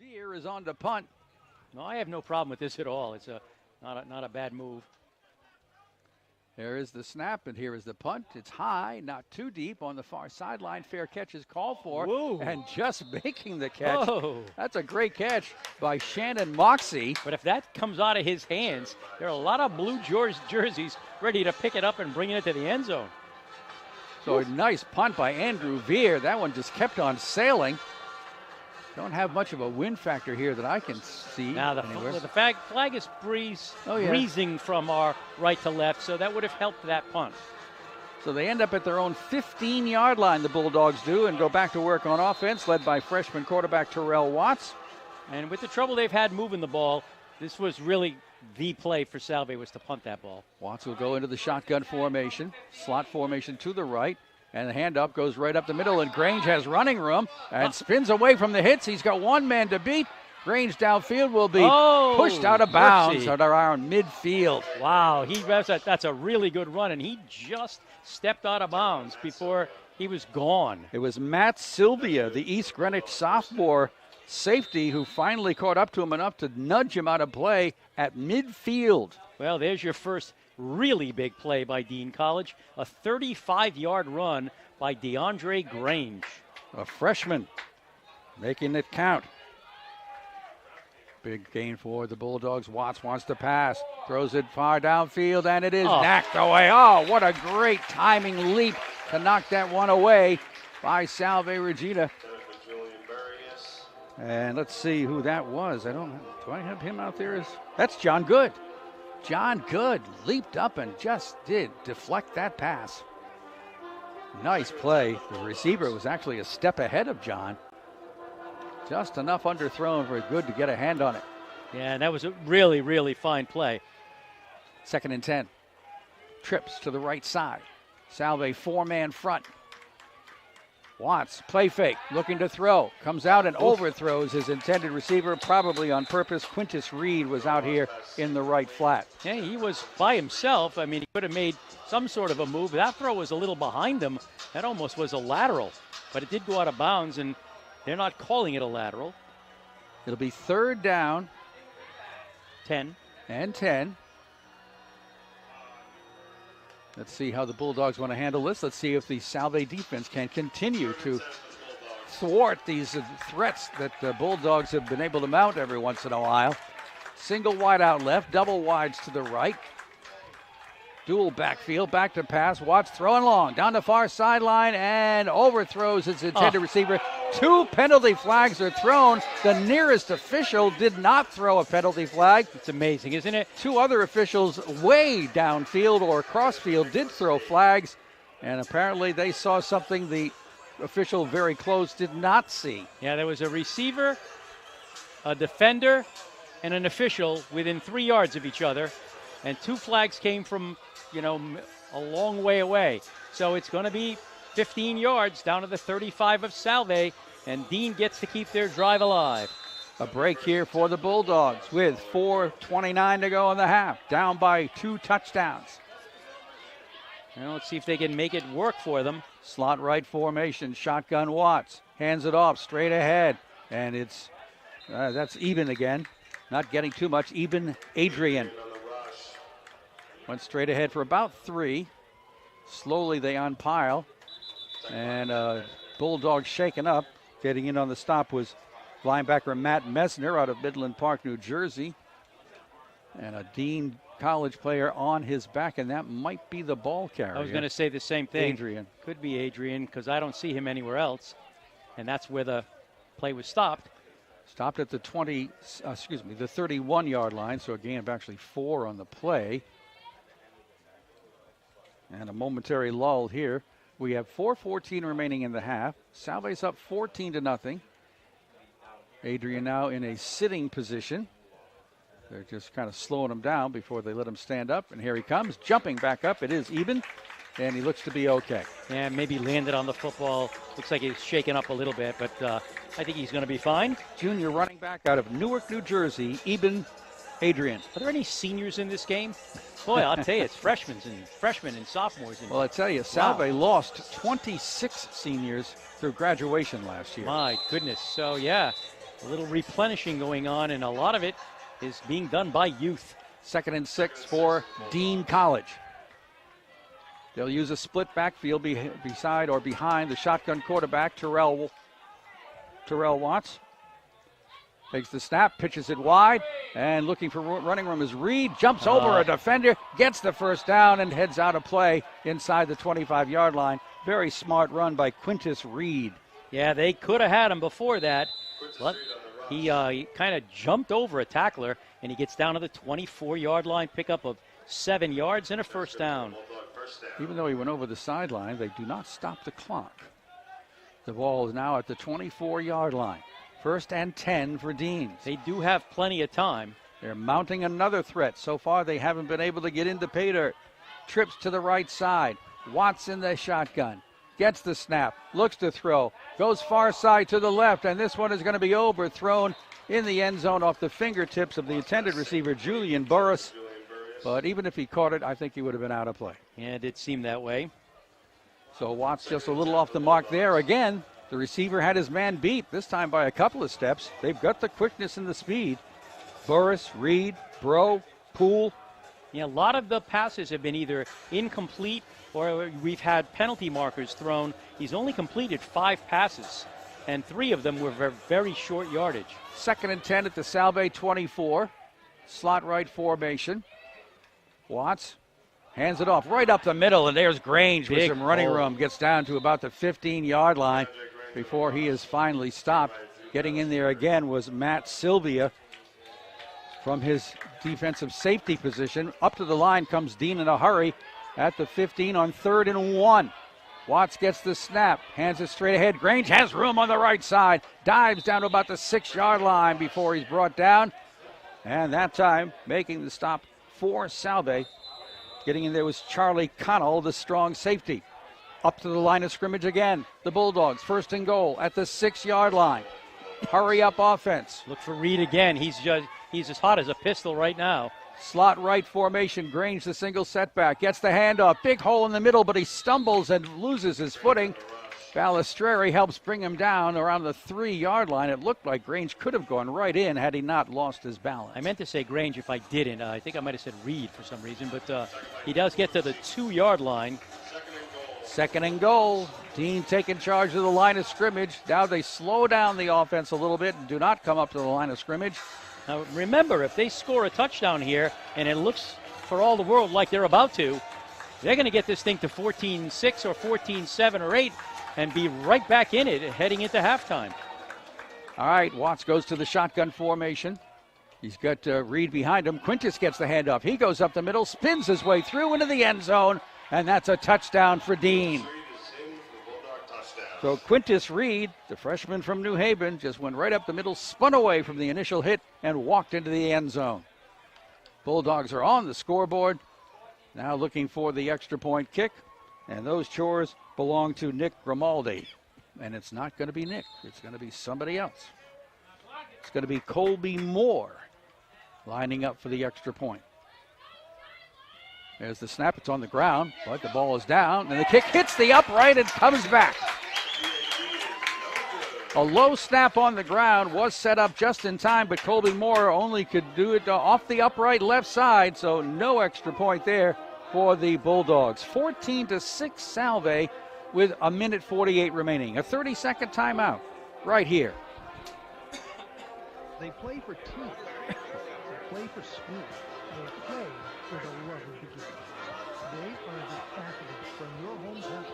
Verre is on to punt. No, I have no problem with this at all. It's not a bad move. There is the snap, and here is the punt. It's high, not too deep on the far sideline. Fair catch is called for. Whoa. And just making the catch. Whoa. That's a great catch by Shannon Moxie. But if that comes out of his hands, there are a lot of blue jerseys ready to pick it up and bring it into the end zone. So a nice punt by Andrew Verre. That one just kept on sailing. Don't have much of a wind factor here that I can see. Now the flag is breezing from our right to left, so that would have helped that punt. So they end up at their own 15-yard line, the Bulldogs do, and go back to work on offense, led by freshman quarterback Terrell Watts. And with the trouble they've had moving the ball, this was really the play for Salve, was to punt that ball. Watts will go into the shotgun formation, slot formation to the right. And the handoff goes right up the middle, and Grange has running room and spins away from the hits. He's got one man to beat. Grange downfield will be pushed out of bounds at around midfield. Wow, that's a really good run, and he just stepped out of bounds before he was gone. It was Matt Sylvia, the East Greenwich sophomore safety, who finally caught up to him enough to nudge him out of play at midfield. Well, there's your first really big play by Dean College. A 35-yard run by DeAndre Grange. A freshman making it count. Big gain for the Bulldogs. Watts wants to pass. Throws it far downfield, and it is knocked away. Oh, what a great timing leap to knock that one away by Salve Regina. Julian Burris. And let's see who that was. Do I have him out there? That's John Good. John Good leaped up and just did deflect that pass. Nice play. The receiver was actually a step ahead of John. Just enough underthrown for Good to get a hand on it. Yeah, that was a really, really fine play. 2nd and 10. Trips to the right side. Salve 4-man front. Watts, play fake, looking to throw. Comes out and overthrows his intended receiver, probably on purpose. Quintus Reid was out here in the right flat. Yeah, he was by himself. I mean, he could have made some sort of a move. That throw was a little behind him. That almost was a lateral. But it did go out of bounds, and they're not calling it a lateral. It'll be 3rd down. 10. And 10. Let's see how the Bulldogs want to handle this. Let's see if the Salve defense can continue to thwart these threats that the Bulldogs have been able to mount every once in a while. Single wide out left, double wides to the right. Dual backfield, back to pass. Watts throwing long, down the far sideline, and overthrows his intended receiver. 2 penalty flags are thrown. The nearest official did not throw a penalty flag. It's amazing, isn't it? 2 other officials way downfield or crossfield did throw flags, and apparently they saw something the official very close did not see. Yeah, there was a receiver, a defender, and an official within 3 yards of each other, and 2 flags came from, a long way away. So it's going to be 15 yards down to the 35 of Salve, and Dean gets to keep their drive alive. A break here for the Bulldogs with 4:29 to go in the half, down by 2 touchdowns. Let's see if they can make it work for them. Slot right formation, shotgun Watts. Hands it off straight ahead. And it's, that's even again. Not getting too much. Even Adrian. Went straight ahead for about 3. Slowly they unpile. And Bulldogs shaken up. Getting in on the stop was linebacker Matt Messner out of Midland Park, New Jersey. And a Dean College player on his back, and that might be the ball carrier. I was going to say the same thing. Adrian. Could be Adrian, because I don't see him anywhere else. And that's where the play was stopped. Stopped at the 31-yard line, so a gain of actually 4 on the play. And a momentary lull here. We have 4:14 remaining in the half. Salve's up 14-0. Adrian now in a sitting position. They're just kind of slowing him down before they let him stand up. And here he comes, jumping back up. It is even, and he looks to be okay. Yeah, maybe landed on the football. Looks like he's shaken up a little bit, but I think he's going to be fine. Junior running back out of Newark, New Jersey, Eben Adrian. Are there any seniors in this game? Boy, I'll tell you, it's freshmen and sophomores. Well, I tell you, Salve lost 26 seniors through graduation last year. My goodness. So, yeah, a little replenishing going on, and a lot of it is being done by youth. 2nd and 6 for Dean College. They'll use a split backfield beside or behind the shotgun quarterback, Terrell Watts. Takes the snap, pitches it wide, and looking for running room is Reid. Jumps over a defender, gets the first down, and heads out of play inside the 25-yard line. Very smart run by Quintus Reid. Yeah, they could have had him before that, but he kind of jumped over a tackler, and he gets down to the 24-yard line, pickup of 7 yards and a first down. Even though he went over the sideline, they do not stop the clock. The ball is now at the 24-yard line. 1st and 10 for Deans. They do have plenty of time. They're mounting another threat. So far, they haven't been able to get into pay dirt. Trips to the right side. Watts in the shotgun. Gets the snap. Looks to throw. Goes far side to the left. And this one is going to be overthrown in the end zone off the fingertips of the intended receiver, Julian Burris. But even if he caught it, I think he would have been out of play. Yeah, it did seem that way. So Watts just a little off the mark there again. The receiver had his man beat, this time by a couple of steps. They've got the quickness and the speed. Burris, Reid, Bro, Poole. Yeah, a lot of the passes have been either incomplete or we've had penalty markers thrown. He's only completed 5 passes, and 3 of them were very short yardage. 2nd and 10 at the Salve 24. Slot right formation. Watts hands it off right up the middle, and there's Grange with some running room. Gets down to about the 15-yard line before he is finally stopped. Getting in there again was Matt Sylvia from his defensive safety position. Up to the line comes Dean in a hurry at the 15 on 3rd and 1. Watts gets the snap, hands it straight ahead. Grange has room on the right side, dives down to about the 6-yard line before he's brought down. And that time, making the stop for Salve. Getting in there was Charlie Connell, the strong safety. Up to the line of scrimmage again. The Bulldogs, 1st and goal at the 6-yard line. Hurry up offense. Look for Reid again. He's as hot as a pistol right now. Slot right formation. Grange the single setback. Gets the handoff. Big hole in the middle, but he stumbles and loses his footing. Balistreri helps bring him down around the 3-yard line. It looked like Grange could have gone right in had he not lost his balance. I meant to say Grange if I didn't. I think I might have said Reid for some reason, but he does get to the 2-yard line. 2nd and goal. Dean taking charge of the line of scrimmage. Now they slow down the offense a little bit and do not come up to the line of scrimmage. Now remember, if they score a touchdown here, and it looks for all the world like they're about to, they're going to get this thing to 14-6 or 14-7 or 8 and be right back in it heading into halftime. All right, Watts goes to the shotgun formation. He's got Reid behind him. Quintus gets the handoff. He goes up the middle, spins his way through into the end zone, and that's a touchdown for Dean. So Quintus Reid, the freshman from New Haven, just went right up the middle, spun away from the initial hit, and walked into the end zone. Bulldogs are on the scoreboard. Now looking for the extra point kick, and those chores belong to Nick Grimaldi. And it's not going to be Nick. It's going to be somebody else. It's going to be Colby Moore lining up for the extra point. There's the snap. It's on the ground, but the ball is down, and the kick hits the upright and comes back. A low snap on the ground was set up just in time, but Colby Moore only could do it off the upright left side, so no extra point there for the Bulldogs. 14-6 Salve with a minute 48 remaining. A 30-second timeout right here. They play for team. They play for speed. They play for the love of the game. They are the athletes from your hometown.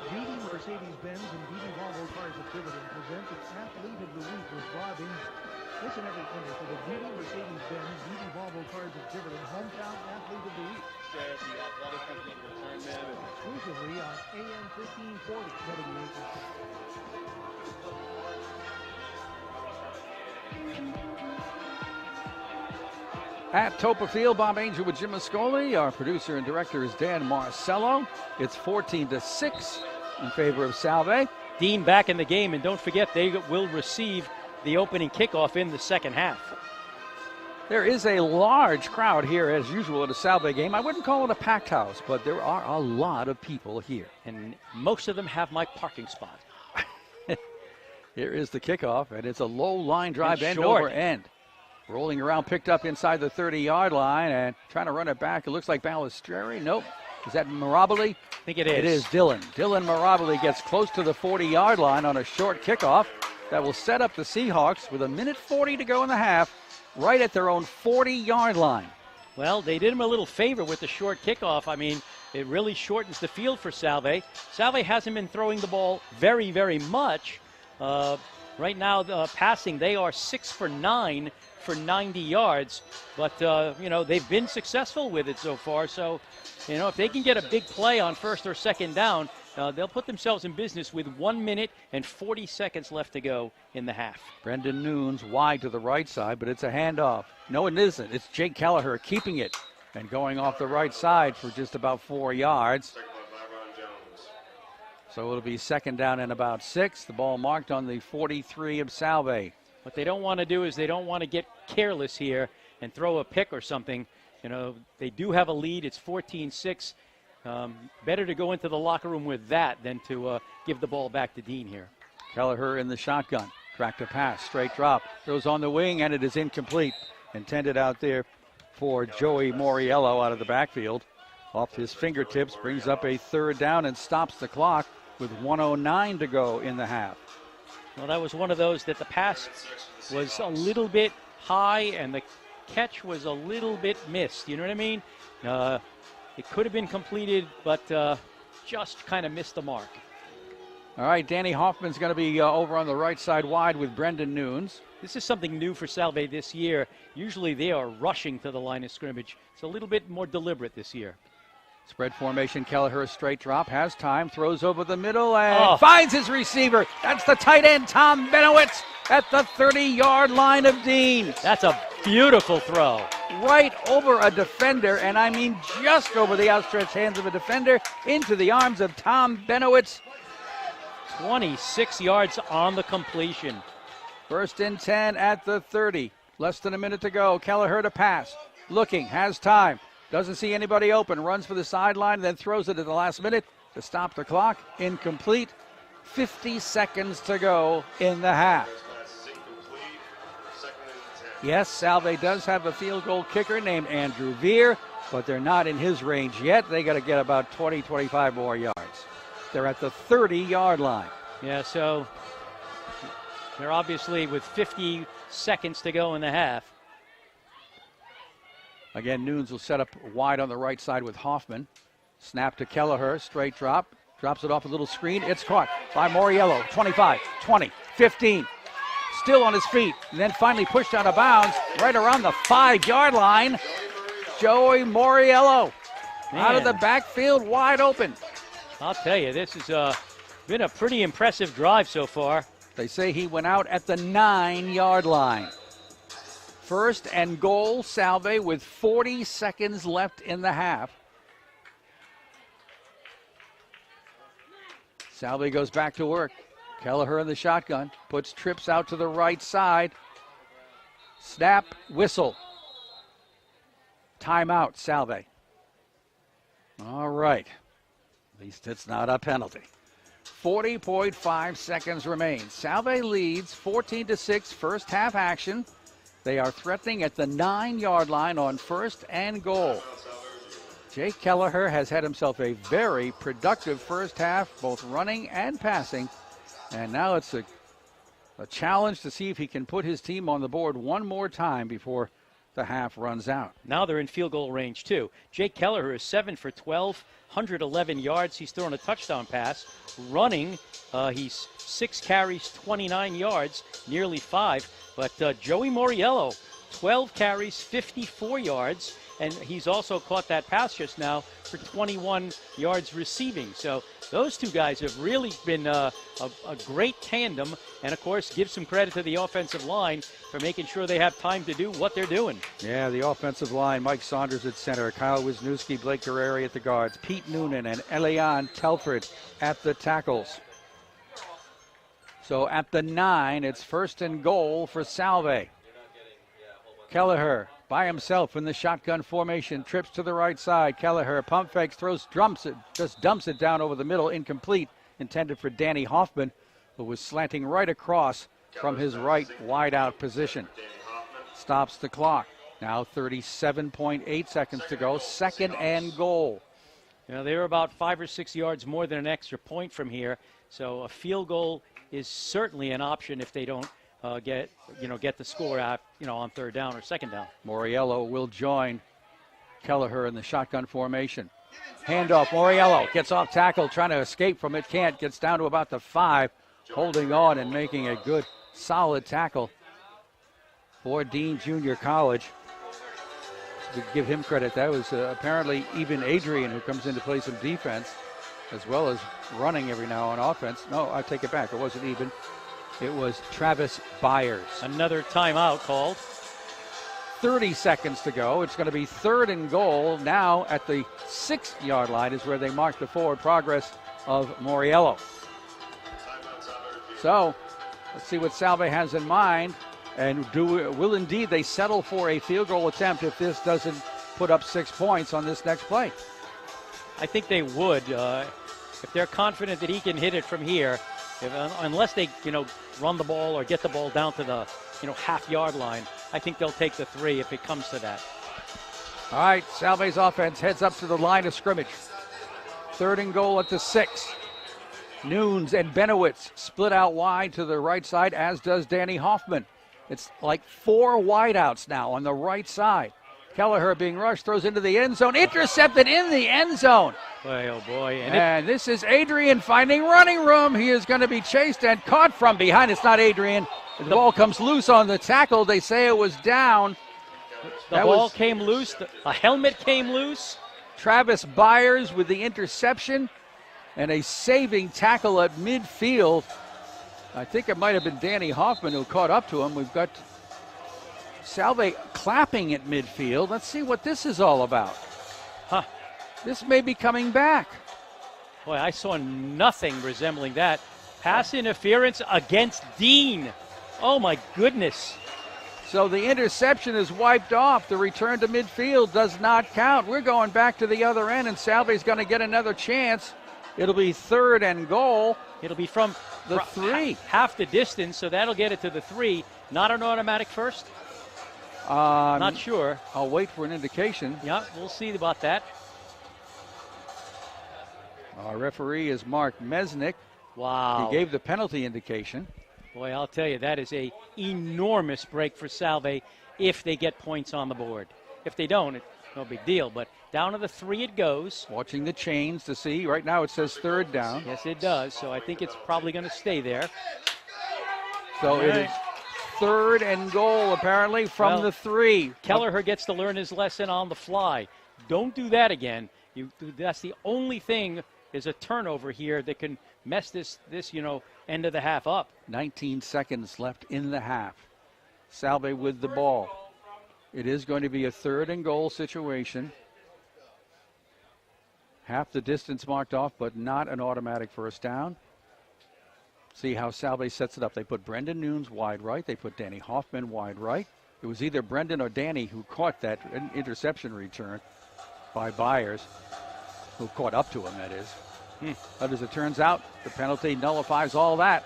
DD Mercedes-Benz and DD Volvo Cars of Tiverton present the Athlete of the Week with Bob Ingram. Listen every winter for the DD Mercedes-Benz, DD Volvo Cars of Tiverton Hometown Athlete of the Week. Exclusively on AM 1540 WHS. At Toppa Field, Bob Angel with Jim Mascoli. Our producer and director is Dan Marcello. It's 14-6 in favor of Salve. Dean back in the game, and don't forget they will receive the opening kickoff in the second half. There is a large crowd here, as usual, at a Salve game. I wouldn't call it a packed house, but there are a lot of people here. And most of them have my parking spot. Here is the kickoff, and it's a low line drive, And end short. over end. Rolling around, picked up inside the 30-yard line, and trying to run it back. It looks like Balistreri. Nope. Is that Mirabile? I think it is. It is Dylan. Dylan Mirabile gets close to the 40-yard line on a short kickoff that will set up the Seahawks with a minute 40 to go in the half, right at their own 40-yard line. Well, they did him a little favor with the short kickoff. I mean, it really shortens the field for Salve. Salve hasn't been throwing the ball very, very much. Right now, passing, they are 6 for 9 for 90 yards. But, they've been successful with it so far. So, if they can get a big play on first or second down, they'll put themselves in business with 1 minute and 40 seconds left to go in the half. Brendan Nunes wide to the right side, but it's a handoff. No, it isn't. It's Jake Kelleher keeping it and going off the right side for just about 4 yards. So it'll be second down and about 6. The ball marked on the 43 of Salve. What they don't want to do is they don't want to get careless here and throw a pick or something. They do have a lead. It's 14-6. Better to go into the locker room with that than to give the ball back to Dean here. Kelleher in the shotgun. Track to pass. Straight drop. Throws on the wing, and it is incomplete. Intended out there for Joey Mauriello out of the backfield. Off his fingertips. Brings up a third down and stops the clock with 1:09 to go in the half. Well, that was one of those that the pass was a little bit high and the catch was a little bit missed. You know what I mean? It could have been completed, but just kind of missed the mark. All right, Danny Hoffman's going to be over on the right side wide with Brendan Nunes. This is something new for Salve this year. Usually they are rushing to the line of scrimmage. It's a little bit more deliberate this year. Spread formation, Kelleher, straight drop, has time, throws over the middle, and finds his receiver. That's the tight end, Tom Benowitz, at the 30-yard line of Dean. That's a beautiful throw. Right over a defender, and I mean just over the outstretched hands of a defender, into the arms of Tom Benowitz. 26 yards on the completion. First and 10 at the 30. Less than a minute to go. Kelleher to pass. Looking, has time. Doesn't see anybody open. Runs for the sideline, then throws it at the last minute to stop the clock. Incomplete. 50 seconds to go in the half. Yes, Salve does have a field goal kicker named Andrew Verre, but they're not in his range yet. They got to get about 20, 25 more yards. They're at the 30-yard line. Yeah, so they're obviously with 50 seconds to go in the half. Again, Nunes will set up wide on the right side with Hoffman. Snap to Kelleher, straight drop. Drops it off a little screen. It's caught by Mauriello. 25, 20, 15. Still on his feet. And then finally pushed out of bounds right around the 5-yard line. Joey Mauriello out of the backfield, wide open. I'll tell you, this has been a pretty impressive drive so far. They say he went out at the 9-yard line. First and goal, Salve, with 40 seconds left in the half. Salve goes back to work. Kelleher in the shotgun, puts trips out to the right side. Snap, whistle. timeout, Salve. All right. At least it's not a penalty. 40.5 seconds remain. Salve leads 14-6, first half action. They are threatening at the 9-yard line on first and goal. Jake Kelleher has had himself a very productive first half, both running and passing. And now it's a challenge to see if he can put his team on the board one more time before the half runs out. Now they're in field goal range, too. Jake Kelleher is 7 for 12, 111 yards. He's thrown a touchdown pass. Running, he's 6 carries, 29 yards, nearly 5. But Joey Mauriello, 12 carries, 54 yards. And he's also caught that pass just now for 21 yards receiving. So those two guys have really been a great tandem. And, of course, give some credit to the offensive line for making sure they have time to do what they're doing. Yeah, the offensive line, Mike Saunders at center, Kyle Wisniewski, Blake Guerreri at the guards, Pete Noonan and Elian Telford at the tackles. So at the 9, it's first and goal for Salve. Kelleher by himself in the shotgun formation, trips to the right side. Kelleher pump fakes, just dumps it down over the middle, incomplete, intended for Danny Hoffman, who was slanting right across from his right wide-out position. Stops the clock. Now 37.8 seconds to go, second and goal. You know, they were about 5 or 6 yards more than an extra point from here, so a field goal is certainly an option if they don't get the score out, on third down or second down. Mauriello will join Kelleher in the shotgun formation. Handoff, Mauriello gets off tackle, trying to escape from it, can't, gets down to about the 5, holding on and making a good, solid tackle for Dean Junior College. To give him credit, that was apparently even Adrian, who comes in to play some defense, as well as running every now on offense. No, I take it back, it wasn't even. It was Travis Byers. Another timeout called. 30 seconds to go. It's going to be third and goal. Now at the 6-yard line is where they mark the forward progress of Mauriello. So let's see what Salve has in mind. And will indeed they settle for a field goal attempt if this doesn't put up 6 points on this next play? I think they would. If they're confident that he can hit it from here, unless they, run the ball or get the ball down to the, half-yard line, I think they'll take the 3 if it comes to that. All right, Salve's offense heads up to the line of scrimmage. Third and goal at the 6. Nunes and Benowitz split out wide to the right side, as does Danny Hoffman. It's like 4 wideouts now on the right side. Kelleher being rushed, throws into the end zone, intercepted in the end zone. Boy, oh boy. And this is Adrian finding running room. He is going to be chased and caught from behind. It's not Adrian. The ball comes loose on the tackle. They say it was down. The ball came loose. A helmet came loose. Travis Byers with the interception and a saving tackle at midfield. I think it might have been Danny Hoffman who caught up to him. We've got Salve clapping at midfield. Let's see what this is all about. This may be coming back. Boy, I saw nothing resembling that. Pass interference against Dean. Oh, my goodness. So the interception is wiped off. The return to midfield does not count. We're going back to the other end, and Salve's going to get another chance. It'll be third and goal. It'll be from the 3. Half the distance, so that'll get it to the 3. Not an automatic first? Not sure. I'll wait for an indication. Yeah, we'll see about that. Our referee is Mark Mesnick. Wow. He gave the penalty indication. Boy, I'll tell you, that is an enormous break for Salve if they get points on the board. If they don't, it's no big deal. But down to the 3 it goes. Watching the chains to see. Right now it says third down. Yes, it does. So I think it's probably going to stay there. So it is third and goal, apparently, from the 3. Kelleher gets to learn his lesson on the fly. Don't do that again. That's the only thing is a turnover here that can mess this end of the half up. 19 seconds left in the half. Salve with the ball. It is going to be a third and goal situation. Half the distance marked off, but not an automatic first down. See how Salve sets it up. They put Brendan Nunes wide right. They put Danny Hoffman wide right. It was either Brendan or Danny who caught that interception return by Byers, who caught up to him, that is. But as it turns out, the penalty nullifies all that.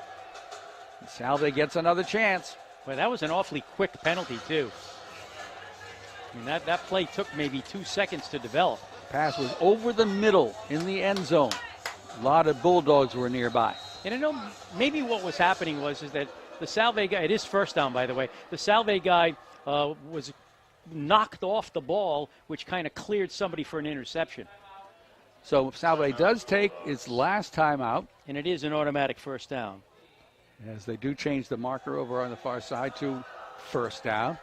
Salve gets another chance. Well, that was an awfully quick penalty, too. I mean, that play took maybe 2 seconds to develop. Pass was over the middle in the end zone. A lot of Bulldogs were nearby. And I know maybe what was happening is that the Salve guy, it is first down, by the way, the Salve guy was knocked off the ball, which kind of cleared somebody for an interception. So Salve does take its last timeout. And it is an automatic first down. As they do change the marker over on the far side to first down.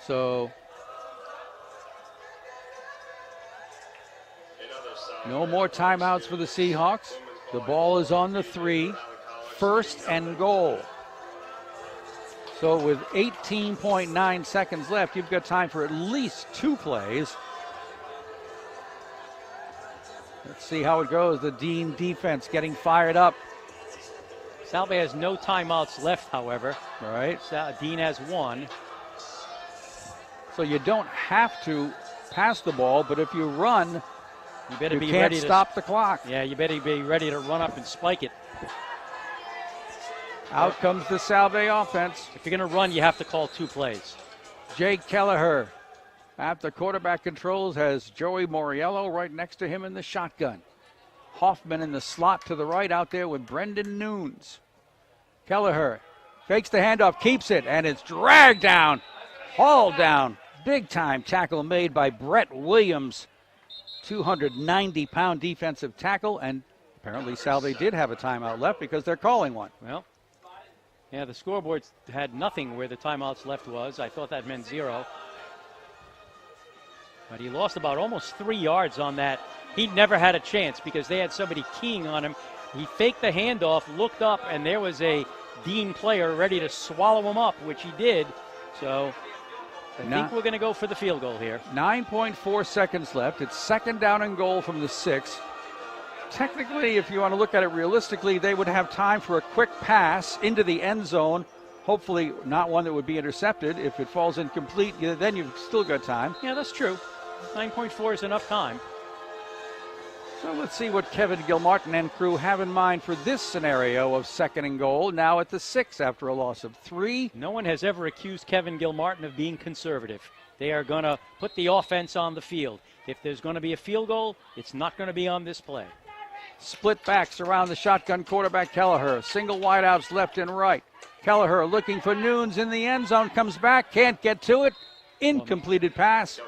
So no more timeouts for the Seahawks. The ball is on the 3, first and goal. So with 18.9 seconds left, you've got time for at least 2 plays. Let's see how it goes. The Dean defense getting fired up. Salve has no timeouts left, however. All right. Dean has 1. So you don't have to pass the ball, but if you run, you better be can't ready to stop the clock. Yeah, you better be ready to run up and spike it. Out comes the Salve offense. If you're going to run, you have to call 2 plays. Jake Kelleher at the quarterback controls has Joey Mauriello right next to him in the shotgun. Hoffman in the slot to the right out there with Brendan Nunes. Kelleher fakes the handoff, keeps it, and it's dragged down, hauled down. Big time tackle made by Brett Williams. 290-pound defensive tackle, and apparently Salve did have a timeout left because they're calling one. Well, yeah, the scoreboard had nothing where the timeouts left was. I thought that meant 0. But he lost about almost 3 yards on that. He never had a chance because they had somebody keying on him. He faked the handoff, looked up, and there was a Dean player ready to swallow him up, which he did. So I think we're going to go for the field goal here. 9.4 seconds left. It's second down and goal from the 6. Technically, if you want to look at it realistically, they would have time for a quick pass into the end zone. Hopefully not one that would be intercepted. If it falls incomplete, then you've still got time. Yeah, that's true. 9.4 is enough time. So let's see what Kevin Gilmartin and crew have in mind for this scenario of second and goal, now at the 6 after a loss of 3. No one has ever accused Kevin Gilmartin of being conservative. They are going to put the offense on the field. If there's going to be a field goal, it's not going to be on this play. Split backs around the shotgun quarterback Kelleher. Single wideouts left and right. Kelleher looking for Nunes in the end zone. Comes back, can't get to it. Incompleted pass.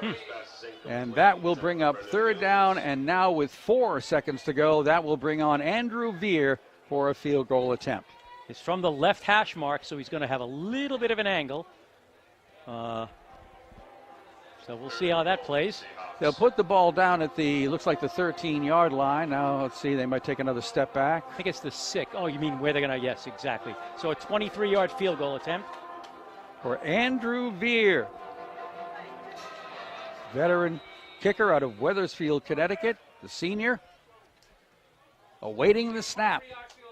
And that will bring up third down. And now with 4 seconds to go, that will bring on Andrew Verre for a field goal attempt. It's from the left hash mark, so he's going to have a little bit of an angle. So we'll see how that plays. They'll put the ball down at looks like the 13-yard line. Now, let's see, they might take another step back. I think it's the 6. Oh, you mean where they're going to, yes, exactly. So a 23-yard field goal attempt. For Andrew Verre, veteran kicker out of Wethersfield, Connecticut, the senior, awaiting the snap.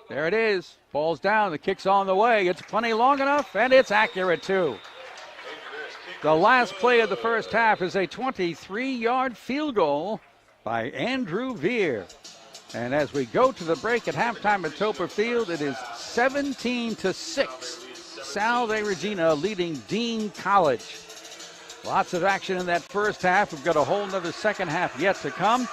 There it is. Ball's down. The kick's on the way. It's plenty long enough, and it's accurate, too. The last play of the first half is a 23-yard field goal by Andrew Verre. And as we go to the break at halftime at Toppa Field, it is 17-6. Salve Regina leading Dean College. Lots of action in that first half. We've got a whole nother second half yet to come.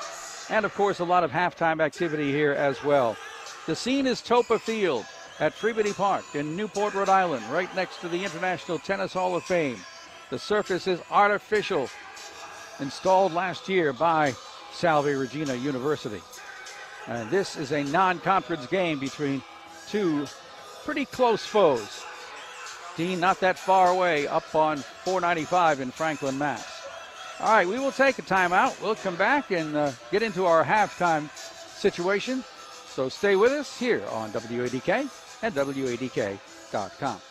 And, of course, a lot of halftime activity here as well. The scene is Toppa Field at Freebody Park in Newport, Rhode Island, right next to the International Tennis Hall of Fame. The surface is artificial, installed last year by Salve Regina University. And this is a non-conference game between 2 pretty close foes. Dean not that far away, up on 495 in Franklin, Mass. All right, we will take a timeout. We'll come back and get into our halftime situation. So stay with us here on WADK and WADK.com.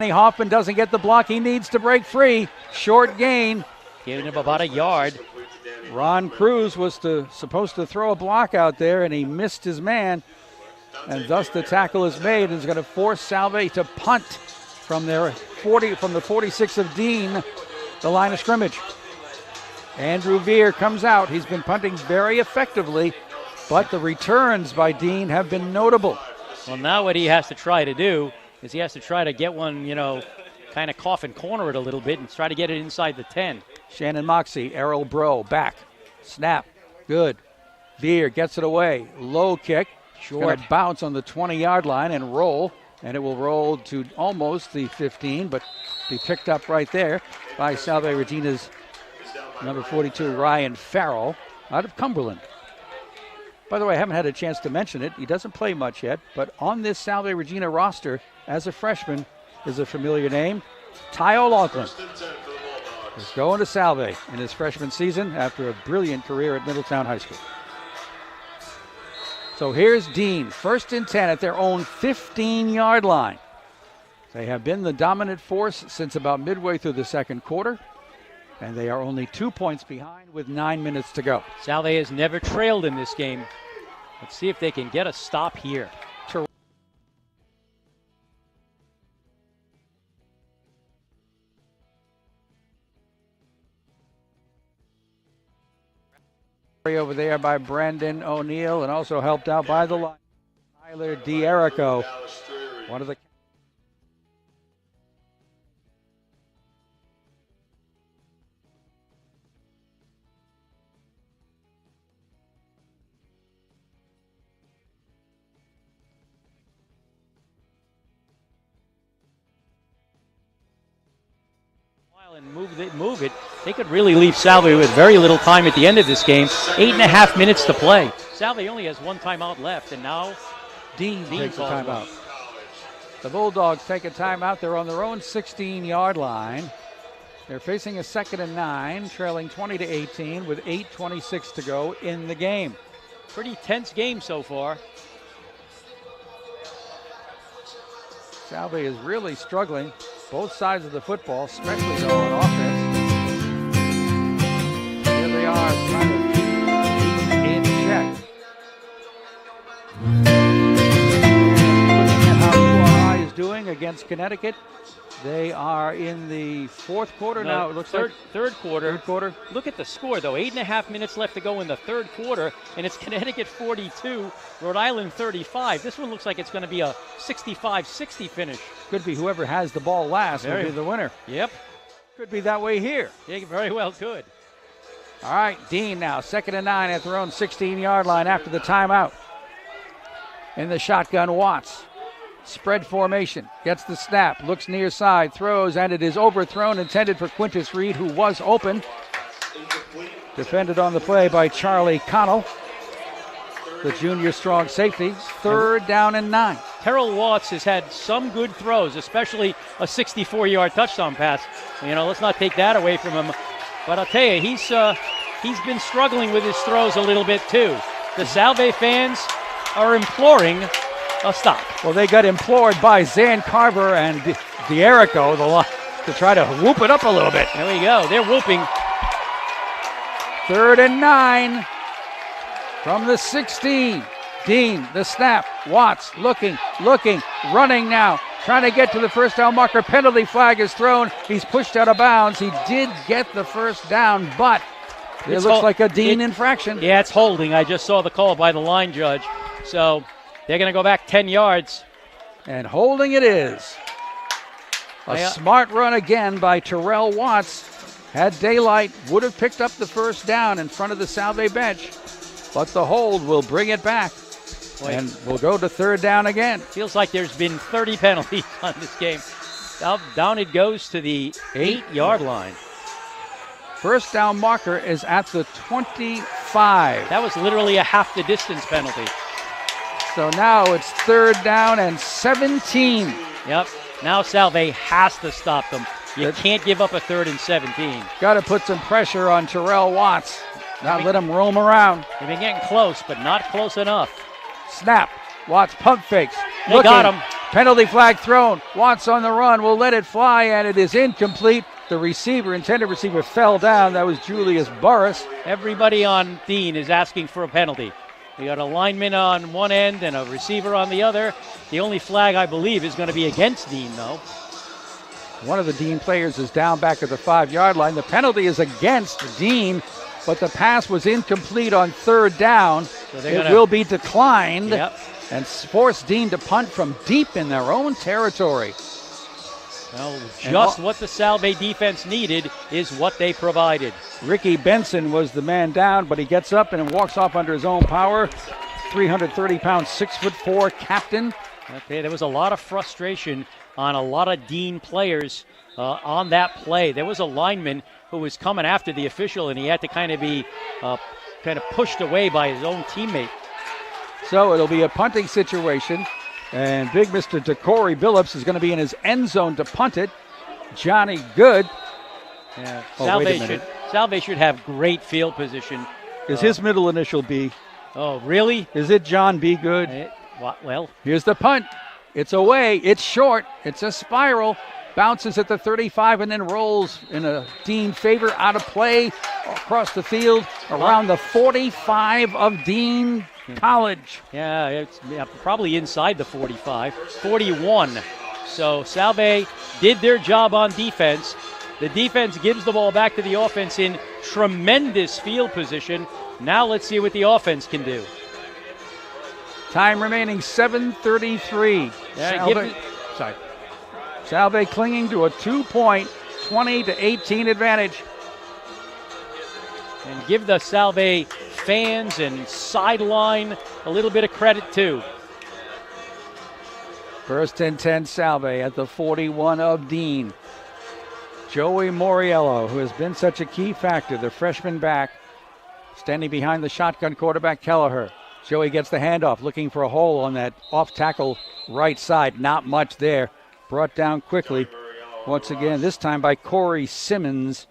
Hoffman doesn't get the block he needs to break free. Short gain. Giving him about a yard. Ron Cruz was supposed to throw a block out there, and he missed his man. And thus the tackle is made, and is going to force Salve to punt from the 46 of Dean, the line of scrimmage. Andrew Verre comes out. He's been punting very effectively, but the returns by Dean have been notable. Well, now what he has to try to do is he has to try to get one, kind of coffin corner it a little bit and try to get it inside the 10. Shannon Moxie, Errol Bro, back. Snap. Good. Verre gets it away. Low kick. Short. Gonna bounce on the 20-yard line and roll. And it will roll to almost the 15, but be picked up right there by Salve Regina's number 42, Ryan Farrell, out of Cumberland. By the way, I haven't had a chance to mention it. He doesn't play much yet, but on this Salve Regina roster as a freshman is a familiar name, Ty O'Loughlin. He's going to Salve in his freshman season after a brilliant career at Middletown High School. So here's Dean, 1st and 10 at their own 15-yard line. They have been the dominant force since about midway through the second quarter, and they are only 2 points behind with 9 minutes to go. Salve has never trailed in this game. Let's see if they can get a stop here. Over there by Brandon O'Neill, and also helped out by the line. Tyler D'Erico, one of the and move it. They could really leave Salve with very little time at the end of this game. 8.5 minutes to play. Salve only has one timeout left, and now Dean takes a timeout. The Bulldogs take a timeout. They're on their own 16-yard line. They're facing a 2nd and 9, trailing 20-18 with 8:26 to go in the game. Pretty tense game so far. Salve is really struggling. Both sides of the football, especially though on offense. Here they are trying to keep in check. Looking at how URI is doing against Connecticut. They are in the 4th quarter now. It looks like third quarter. Third quarter. Look at the score, though. 8.5 minutes left to go in the 3rd quarter, and it's Connecticut 42, Rhode Island 35. This one looks like it's going to be a 65-60 finish. Could be whoever has the ball last will be the winner. Yep. Could be that way here. Yeah, very well could. All right, Dean now, 2nd and 9 at their own 16-yard line after the timeout. In the shotgun, Watts. Spread formation, gets the snap, looks near side, throws, and it is overthrown, intended for Quintus Reid, who was open. Defended on the play by Charlie Connell, the junior strong safety. 3rd down and 9. Terrell Watts has had some good throws, especially a 64-yard touchdown pass. Let's not take that away from him. But I'll tell you, he's been struggling with his throws a little bit too. The Salve fans are imploring a stop. Well, they got implored by Zan Carver and D'Erico to try to whoop it up a little bit. There we go. They're whooping. 3rd and 9 from the 16. Dean, the snap. Watts looking, running now. Trying to get to the first down marker. Penalty flag is thrown. He's pushed out of bounds. He did get the first down, but it looks like a Dean infraction. Yeah, it's holding. I just saw the call by the line judge. So they're going to go back 10 yards. And holding it is. A smart run again by Terrell Watts. Had daylight, would have picked up the first down in front of the Salve bench. But the hold will bring it back. And we'll go to 3rd down again. Feels like there's been 30 penalties on this game. Down it goes to the 8-yard line. First down marker is at the 25. That was literally a half the distance penalty. So now it's 3rd down and 17. Yep. Now Salve has to stop them. You can't give up a 3rd and 17. Got to put some pressure on Terrell Watts. Not let him roam around. They've been getting close, but not close enough. Snap. Watts pump fakes. They got him. Penalty flag thrown. Watts on the run will let it fly, and it is incomplete. The intended receiver fell down. That was Julian Burris. Everybody on Dean is asking for a penalty. You got a lineman on one end and a receiver on the other. The only flag, I believe, is going to be against Dean, though. One of the Dean players is down back at the 5-yard line. The penalty is against Dean, but the pass was incomplete on 3rd down. So it will be declined and force Dean to punt from deep in their own territory. Well, just what the Salve defense needed is what they provided. Ricky Benson was the man down, but he gets up and walks off under his own power. 330-pound, 6'4" captain. Okay, there was a lot of frustration on a lot of Dean players on that play. There was a lineman who was coming after the official, and he had to kind of be pushed away by his own teammate. So it'll be a punting situation. And big Mr. DeCorey Billups is going to be in his end zone to punt it. Johnny Good. Yeah. Salve should have great field position. Is his middle initial B? Oh, really? Is it John B. Good? Well, here's the punt. It's away. It's short. It's a spiral. Bounces at the 35 and then rolls in a Dean favor out of play across the field around the 45 of Dean College. Yeah, it's probably inside the 45, 41. So Salve did their job on defense. The defense gives the ball back to the offense in tremendous field position. Now let's see what the offense can do. Time remaining 7:33. Salve clinging to a 2-point, 20-18 advantage. And give the Salve fans and sideline a little bit of credit too. 1st and 10 Salve at the 41 of Dean. Joey Mauriello, who has been such a key factor, the freshman back, standing behind the shotgun quarterback Kelleher. Joey gets the handoff, looking for a hole on that off-tackle right side. Not much there. Brought down quickly. Once again, this time by Corey Simmons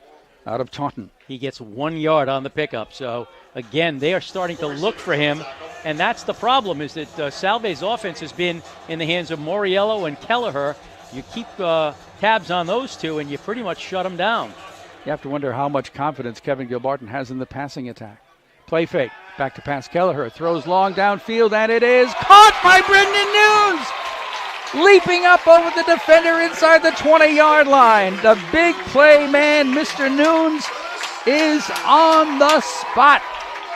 out of Taunton. He gets 1 yard on the pickup. So, again, they are starting to look for him. And that's the problem, is that Salve's offense has been in the hands of Mauriello and Kelleher. You keep tabs on those two, and you pretty much shut them down. You have to wonder how much confidence Kevin Gilbarton has in the passing attack. Play fake. Back to pass. Kelleher throws long downfield, and it is caught by Brendan Nunes! Leaping up over the defender inside the 20-yard line. The big play man, Mr. Nunes, is on the spot.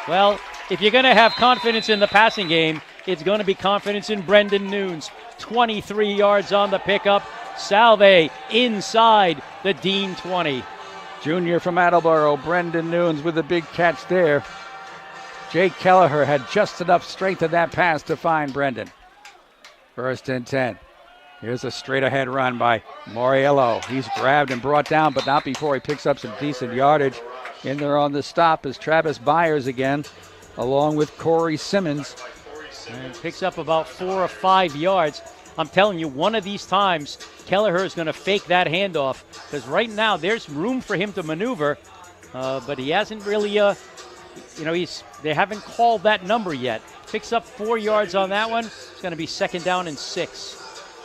Well, if you're going to have confidence in the passing game, it's going to be confidence in Brendan Nunes. 23 yards on the pickup. Salve inside the Dean 20. Junior from Attleboro, Brendan Nunes with a big catch there. Jake Kelleher had just enough strength in that pass to find Brendan. 1st and 10. Here's a straight-ahead run by Mauriello. He's grabbed and brought down, but not before he picks up some decent yardage. In there on the stop is Travis Byers again, along with Corey Simmons. And picks up about 4 or 5 yards. I'm telling you, one of these times, Kelleher is going to fake that handoff, because right now there's room for him to maneuver, but he hasn't really, they haven't called that number yet. Picks up 4 yards on that one. It's going to be 2nd down and 6.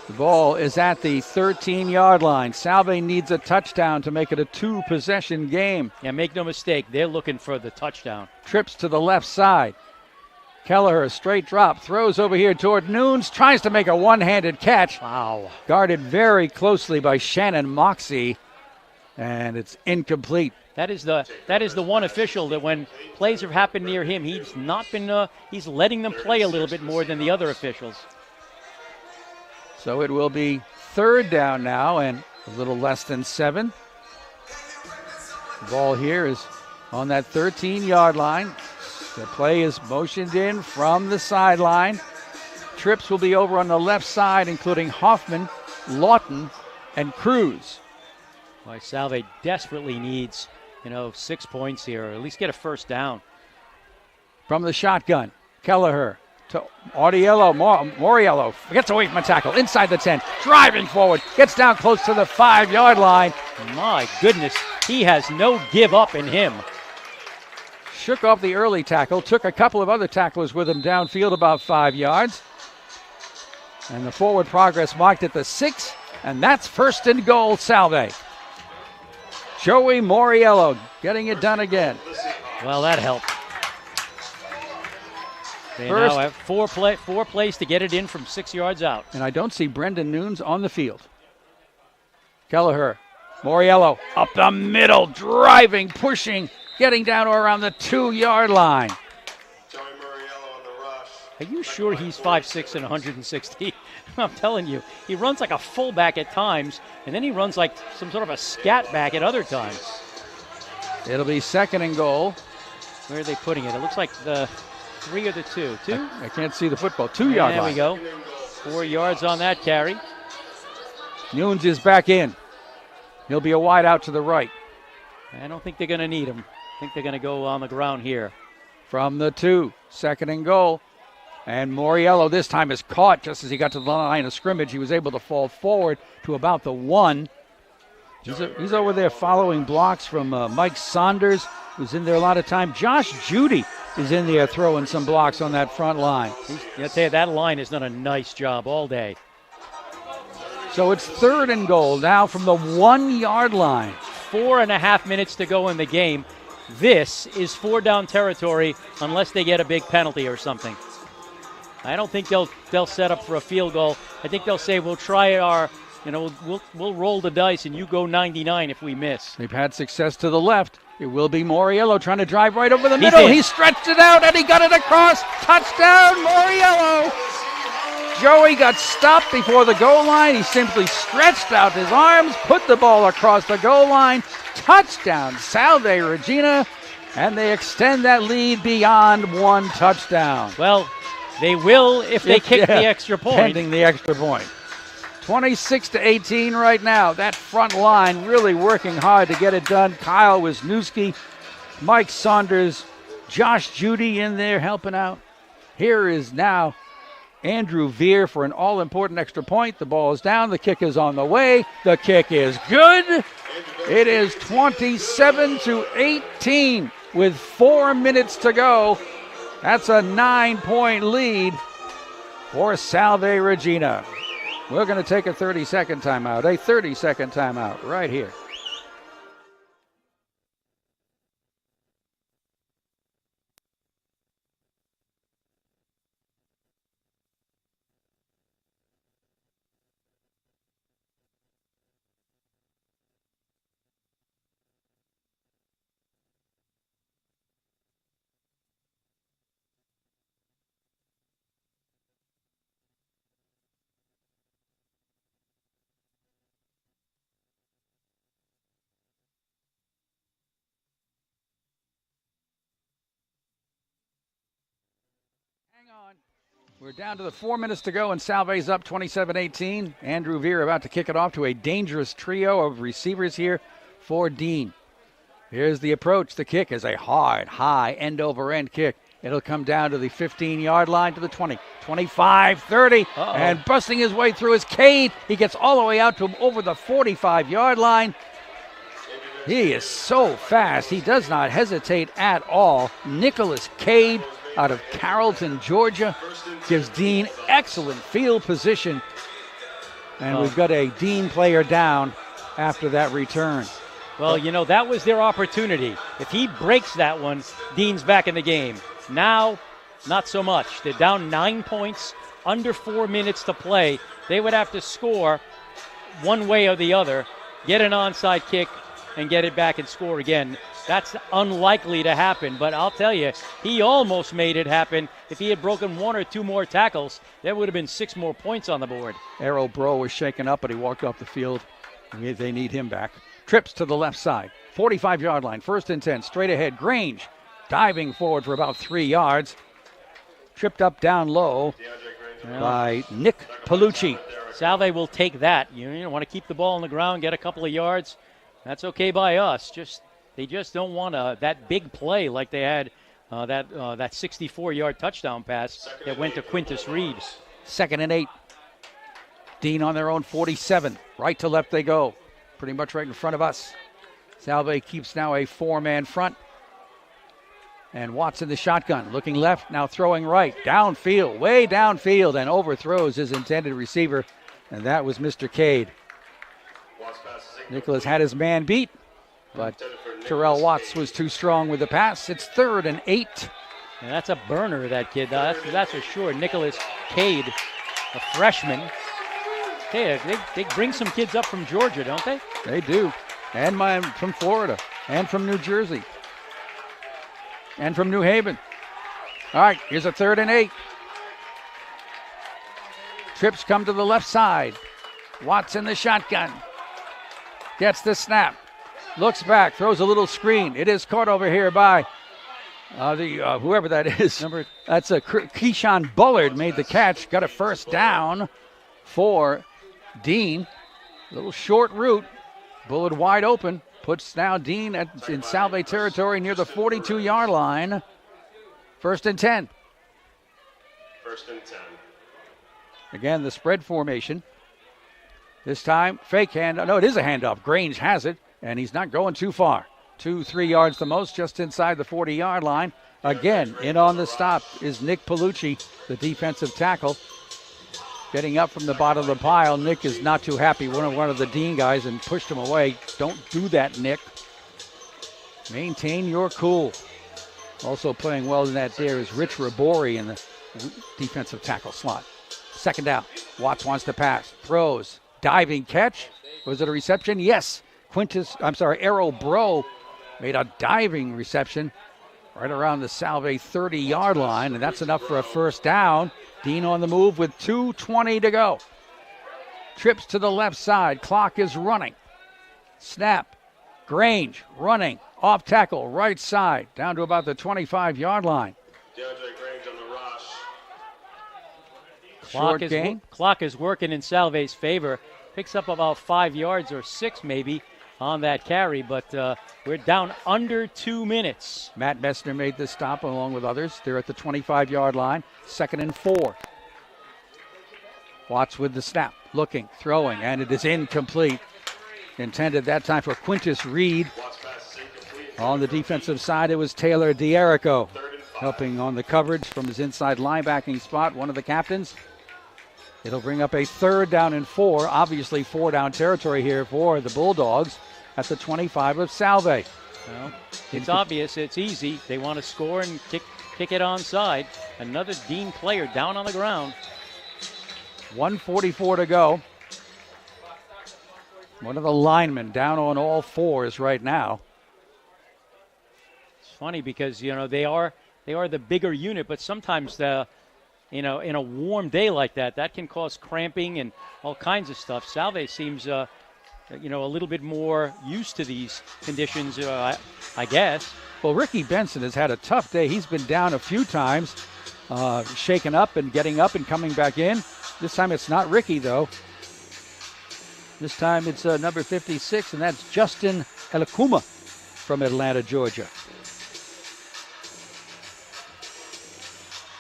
The ball is at the 13-yard line. Salve needs a touchdown to make it a 2-possession game. Yeah, make no mistake, they're looking for the touchdown. Trips to the left side. Kelleher, straight drop, throws over here toward Nunes, tries to make a one-handed catch. Wow. Guarded very closely by Shannon Moxie, and it's incomplete. That is the one official that when plays have happened near him, he's not been, he's letting them play a little bit more than the other officials. So it will be 3rd down now and a little less than 7. The ball here is on that 13-yard line. The play is motioned in from the sideline. Trips will be over on the left side, including Hoffman, Lawton, and Cruz. Well, Salve desperately needs, 6 points here, or at least get a 1st down. From the shotgun, Kelleher to Mauriello gets away from a tackle inside the 10, driving forward, gets down close to the 5-yard line. My goodness, he has no give up in him. Shook off the early tackle, took a couple of other tacklers with him downfield about 5 yards. And the forward progress marked at the 6, and that's first and goal, Salve. Joey Mauriello getting it done again. Well, that helped. They First, now have four plays to get it in from 6 yards out. And I don't see Brendan Nunes on the field. Kelleher, Mauriello up the middle, driving, pushing, getting down to around the 2-yard line. Joey Mauriello on the rush. Are you sure he's 5'6" and 160? I'm telling you, he runs like a fullback at times, and then he runs like some sort of a scat back at other times. It'll be second and goal. Where are they putting it? It looks like the 3 or the 2. 2? I can't see the football. 2-yard line. There we go. 4 yards on that carry. Nunes is back in. He'll be a wide out to the right. I don't think they're going to need him. I think they're going to go on the ground here. From the 2, second and goal. And Mauriello this time is caught just as he got to the line of scrimmage. He was able to fall forward to about the 1. He's over there following blocks from Mike Saunders, who's in there a lot of time. Josh Judy is in there throwing some blocks on that front line. I tell you, that line has done a nice job all day. So it's third and goal now from the 1-yard line. 4.5 minutes to go in the game. This is 4-down territory unless they get a big penalty or something. I don't think they'll set up for a field goal. I think they'll say we'll try our, we'll roll the dice and you go 99 if we miss. They've had success to the left. It will be Mauriello trying to drive right over the middle. He stretched it out and he got it across. Touchdown, Mauriello. Joey got stopped before the goal line. He simply stretched out his arms, put the ball across the goal line. Touchdown, Salve Regina, and they extend that lead beyond 1 touchdown. Well, they will if they kick the extra point. Pending the extra point. 26-18 right now. That front line really working hard to get it done. Kyle Wisniewski, Mike Saunders, Josh Judy in there helping out. Here is now Andrew Verre for an all-important extra point. The ball is down. The kick is on the way. The kick is good. It is 27-18 with 4 minutes to go. That's a 9-point lead for Salve Regina. We're going to take a 30-second timeout. A 30-second timeout right here. We're down to the 4 minutes to go, and Salve's up 27-18. Andrew Verre about to kick it off to a dangerous trio of receivers here for Dean. Here's the approach. The kick is a hard, high, end-over-end kick. It'll come down to the 15-yard line to the 20, 25, 30, and busting his way through is Cade. He gets all the way out to over the 45-yard line. He is so fast. He does not hesitate at all. Nicholas Cade out of Carrollton, Georgia, gives Dean excellent field position. And we've got a Dean player down after that return. Well, that was their opportunity. If he breaks that one, Dean's back in the game. Now, not so much. They're down 9 points, under 4 minutes to play. They would have to score one way or the other, get an onside kick, and get it back and score again. That's unlikely to happen, but I'll tell you, he almost made it happen. If he had broken 1 or 2 more tackles, there would have been 6 more points on the board. Arrow Bro was shaken up, but he walked off the field. They need him back. Trips to the left side, 45-yard line, 1st and 10, straight ahead. Grange diving forward for about 3 yards. Tripped up down low by Nick Palucci. Salve will take that. You want to keep the ball on the ground, get a couple of yards. That's okay by us. They just don't want that big play like they had that 64-yard touchdown pass that went to Quintus Reid. 2nd and 8. Dean on their own 47. Right to left they go. Pretty much right in front of us. Salve keeps now a 4-man front. And Watts in the shotgun, looking left, now throwing right, downfield, way downfield, and overthrows his intended receiver, and that was Mr. Cade. Nicholas had his man beat, but Terrell Watts was too strong with the pass. It's 3rd and 8. And that's a burner, that kid. That's for sure. Nicholas Cade, a freshman. They bring some kids up from Georgia, don't they? They do. And from Florida, and from New Jersey, and from New Haven. All right, here's a 3rd and 8. Trips come to the left side. Watts in the shotgun. Gets the snap. Looks back, throws a little screen. It is caught over here by whoever that is. That's Ki'sean Bullard made the catch. Got a first down for Dean. A little short route. Bullard wide open. Puts now Dean in Salve territory near the 42-yard line. 1st and 10. 1st and 10. Again, the spread formation. This time, fake handoff. No, it is a handoff. Grange has it, and he's not going too far. 2-3 yards the most, just inside the 40-yard line. Again, in on the stop is Nick Palucci, the defensive tackle. Getting up from the bottom of the pile. Nick is not too happy. One of the Dean guys and pushed him away. Don't do that, Nick. Maintain your cool. Also playing well in that there is Rich Rabori in the defensive tackle slot. 2nd down. Watts wants to pass. Throws. Diving catch. Was it a reception? Yes. Errol Bro made a diving reception right around the Salve 30-yard line, and that's enough for a first down. Dean on the move with 2:20 to go. Trips to the left side. Clock is running. Snap. Grange running. Off tackle, right side, down to about the 25-yard line. DeAndre Grange on the rush. Clock is working in Salve's favor. Picks up about 5 yards or 6 maybe on that carry, but we're down under 2 minutes. Matt Messner made this stop along with others. They're at the 25-yard line. 2nd and 4. Watts with the snap, looking, throwing, and it is incomplete. Intended that time for Quintus Reid. On the defensive side, it was Taylor D'Erico helping on the coverage from his inside linebacking spot, one of the captains. It'll bring up a 3rd down and 4. Obviously 4-down territory here for the Bulldogs at the 25 of Salve. Well, it's obvious. It's easy. They want to score and kick it onside. Another Dean player down on the ground. 1:44 to go. One of the linemen down on all fours right now. It's funny because, they are the bigger unit, but sometimes in a warm day like that can cause cramping and all kinds of stuff. Salve seems, a little bit more used to these conditions, I guess. Well, Ricky Benson has had a tough day. He's been down a few times, shaken up and getting up and coming back in. This time it's not Ricky, though. This time it's number 56, and that's Justin Elikuma from Atlanta, Georgia.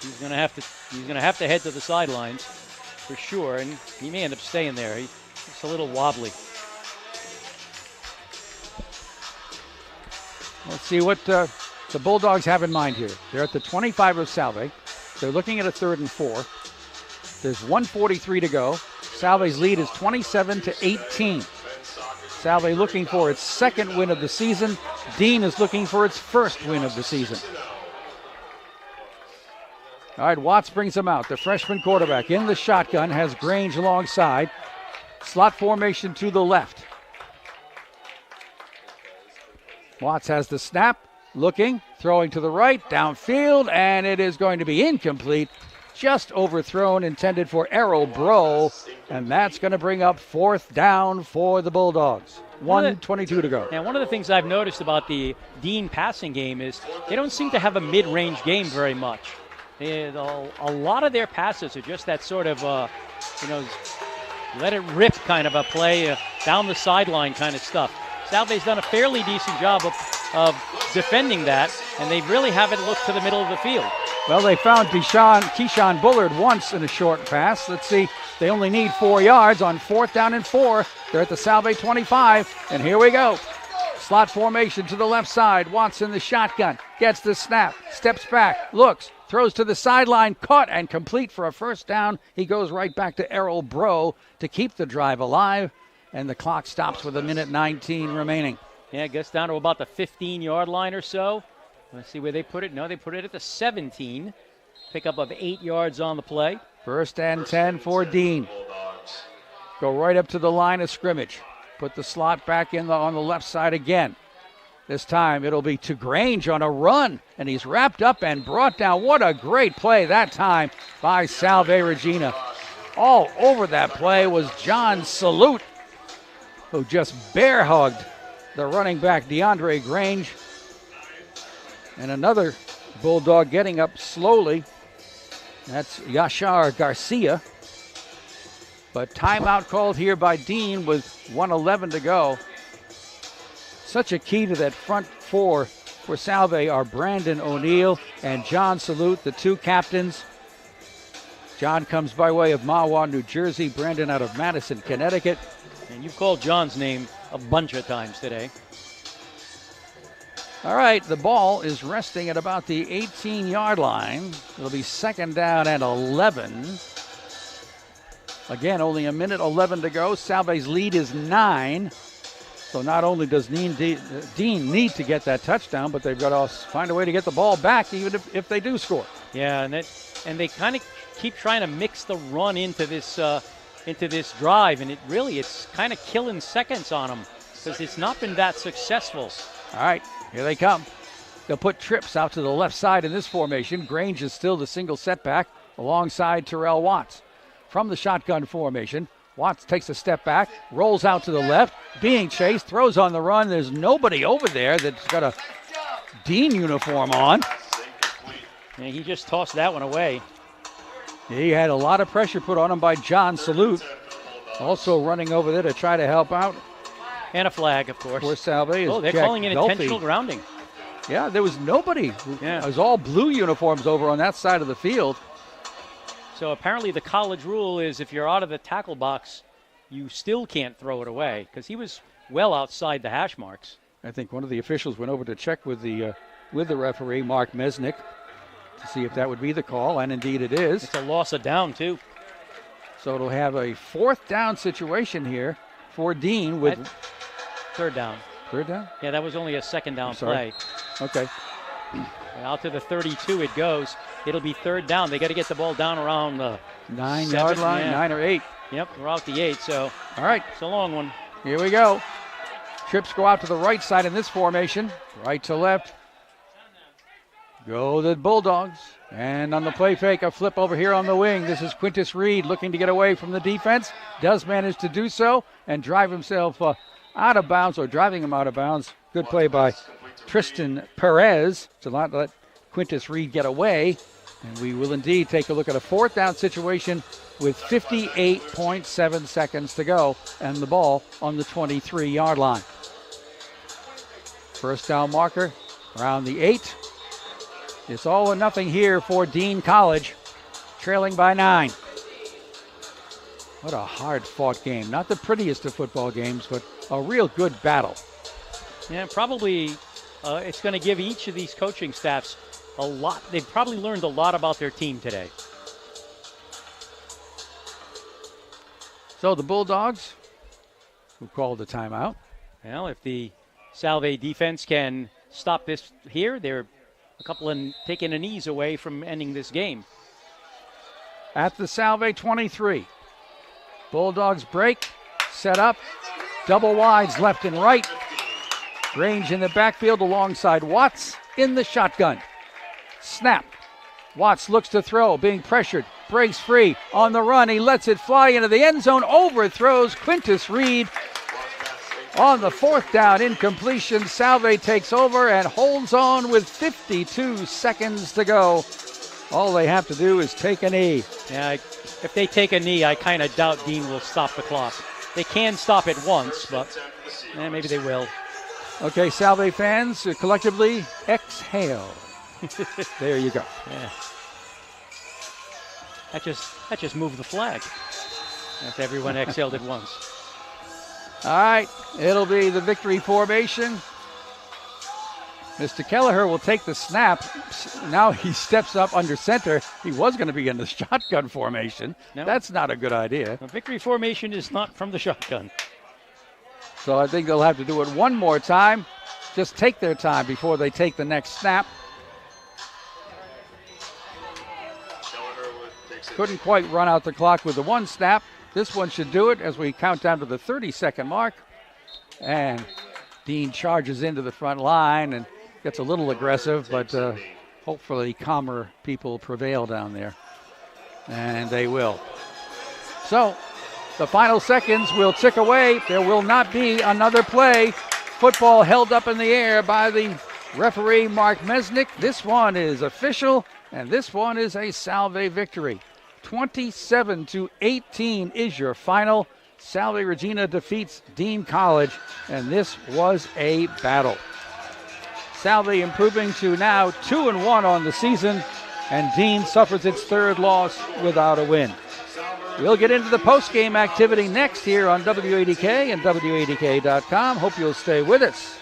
He's going to have to head to the sidelines for sure, and he may end up staying there. He's a little wobbly. Let's see what the Bulldogs have in mind here. They're at the 25 of Salve. They're looking at a 3rd and 4. There's 1:43 to go. Salve's lead is 27-18. Salve looking for its 2nd win of the season. Dean is looking for its 1st win of the season. All right, Watts brings him out. The freshman quarterback in the shotgun has Grange alongside. Slot formation to the left. Watts has the snap, looking, throwing to the right, downfield, and it is going to be incomplete. Just overthrown, intended for Errol Bro, and that's going to bring up 4th down for the Bulldogs. 1:22 to go. Now, one of the things I've noticed about the Dean passing game is they don't seem to have a mid-range game very much. A lot of their passes are just that sort of, let it rip kind of a play, down the sideline kind of stuff. Salve's done a fairly decent job of defending that, and they really haven't looked to the middle of the field. Well, they found Ki'sean Bullard once in a short pass. Let's see. They only need 4 yards on 4th down and 4. They're at the Salve 25, and here we go. Slot formation to the left side. Watts in the shotgun. Gets the snap. Steps back. Looks. Throws to the sideline. Caught and complete for a first down. He goes right back to Errol Bro to keep the drive alive. And the clock stops with 1:19 remaining. Yeah, it gets down to about the 15-yard line or so. Let's see where they put it. No, they put it at the 17. Pickup of 8 yards on the play. First and 10 for Dean. Go right up to the line of scrimmage. Put the slot back in on the left side again. This time it'll be to Grange on a run, and he's wrapped up and brought down. What a great play that time by Salve Regina. All over that play was John Salute, who just bear hugged the running back DeAndre Grange. And another Bulldog getting up slowly. That's Yashar Garcia. But timeout called here by Dean with 1:11 to go. Such a key to that front four for Salve are Brandon O'Neill and John Salute, the two captains. John comes by way of Mahwah, New Jersey. Brandon out of Madison, Connecticut. And you've called John's name a bunch of times today. All right, the ball is resting at about the 18-yard line. It'll be second down and 11. Again, only 1:11 to go. Salve's lead is 9. So not only does Dean need to get that touchdown, but they've got to find a way to get the ball back even if they do score. Yeah, and they kind of keep trying to mix the run into this drive, and it's kind of killing seconds on them because it's not been that successful. All right, here they come. They'll put trips out to the left side in this formation. Grange is still the single setback alongside Terrell Watts. From the shotgun formation, Watts takes a step back, rolls out to the left, being chased, throws on the run. There's nobody over there that's got a Dean uniform on. And he just tossed that one away. He had a lot of pressure put on him by John Salute. Also running over there to try to help out. And a flag, of course. For Salve. Oh, they're Jack calling it intentional grounding. Yeah, there was nobody. Yeah. It was all blue uniforms over on that side of the field. So apparently the college rule is if you're out of the tackle box, you still can't throw it away because he was well outside the hash marks. I think one of the officials went over to check with the referee, Mark Mesnick, to see if that would be the call, and indeed it is. It's a loss of down, too. So it'll have a fourth down situation here for Dean with... Third down. Third down? Yeah, that was only a second down play. Okay. And out to the 32 it goes. It'll be third down. They got to get the ball down around the 9-yard line, yeah. 9 or 8. Yep, we're out the 8, so. All right. It's a long one. Here we go. Trips go out to the right side in this formation. Right to left. Go the Bulldogs. And on the play fake, a flip over here on the wing. This is Quintus Reid looking to get away from the defense. Does manage to do so and drive himself out of bounds, or driving him out of bounds. Good play by Tristan Perez to not let Quintus Reid get away. And we will indeed take a look at a fourth down situation with 58.7 seconds to go and the ball on the 23-yard line. First down marker around the 8. It's all or nothing here for Dean College, trailing by 9. What a hard-fought game. Not the prettiest of football games, but a real good battle. Yeah, probably it's going to give each of these coaching staffs a lot. They've probably learned a lot about their team today. So the Bulldogs, who called the timeout. Well, if the Salve defense can stop this here, they're a couple and taking an ease away from ending this game. At the Salve 23. Bulldogs break, set up, double wides left and right. Grange in the backfield alongside Watts in the shotgun. Snap. Watts looks to throw, being pressured, breaks free on the run. He lets it fly into the end zone, overthrows Quintus Reid. On the fourth down, incompletion. Salve takes over and holds on with 52 seconds to go. All they have to do is take a knee. Yeah, if they take a knee, I kind of doubt Dean will stop the clock. They can stop it once, but maybe they will. Okay, Salve fans, collectively exhale. There you go. Yeah. That just moved the flag. If everyone exhaled at once. All right, it'll be the victory formation. Mr. Kelleher will take the snap. Now he steps up under center. He was going to be in the shotgun formation. No. That's not a good idea. A victory formation is not from the shotgun. So I think they'll have to do it one more time. Just take their time before they take the next snap. Couldn't quite run out the clock with the one snap. This one should do it as we count down to the 30-second mark. And Dean charges into the front line and gets a little aggressive, but hopefully calmer people prevail down there. And they will. So the final seconds will tick away. There will not be another play. Football held up in the air by the referee, Mark Mesnick. This one is official, and this one is a Salve victory. 27-18 is your final. Salve Regina defeats Dean College, and this was a battle. Salve improving to now 2-1 on the season, and Dean suffers its third loss without a win. We'll get into the post-game activity next here on WADK and WADK.com. Hope you'll stay with us.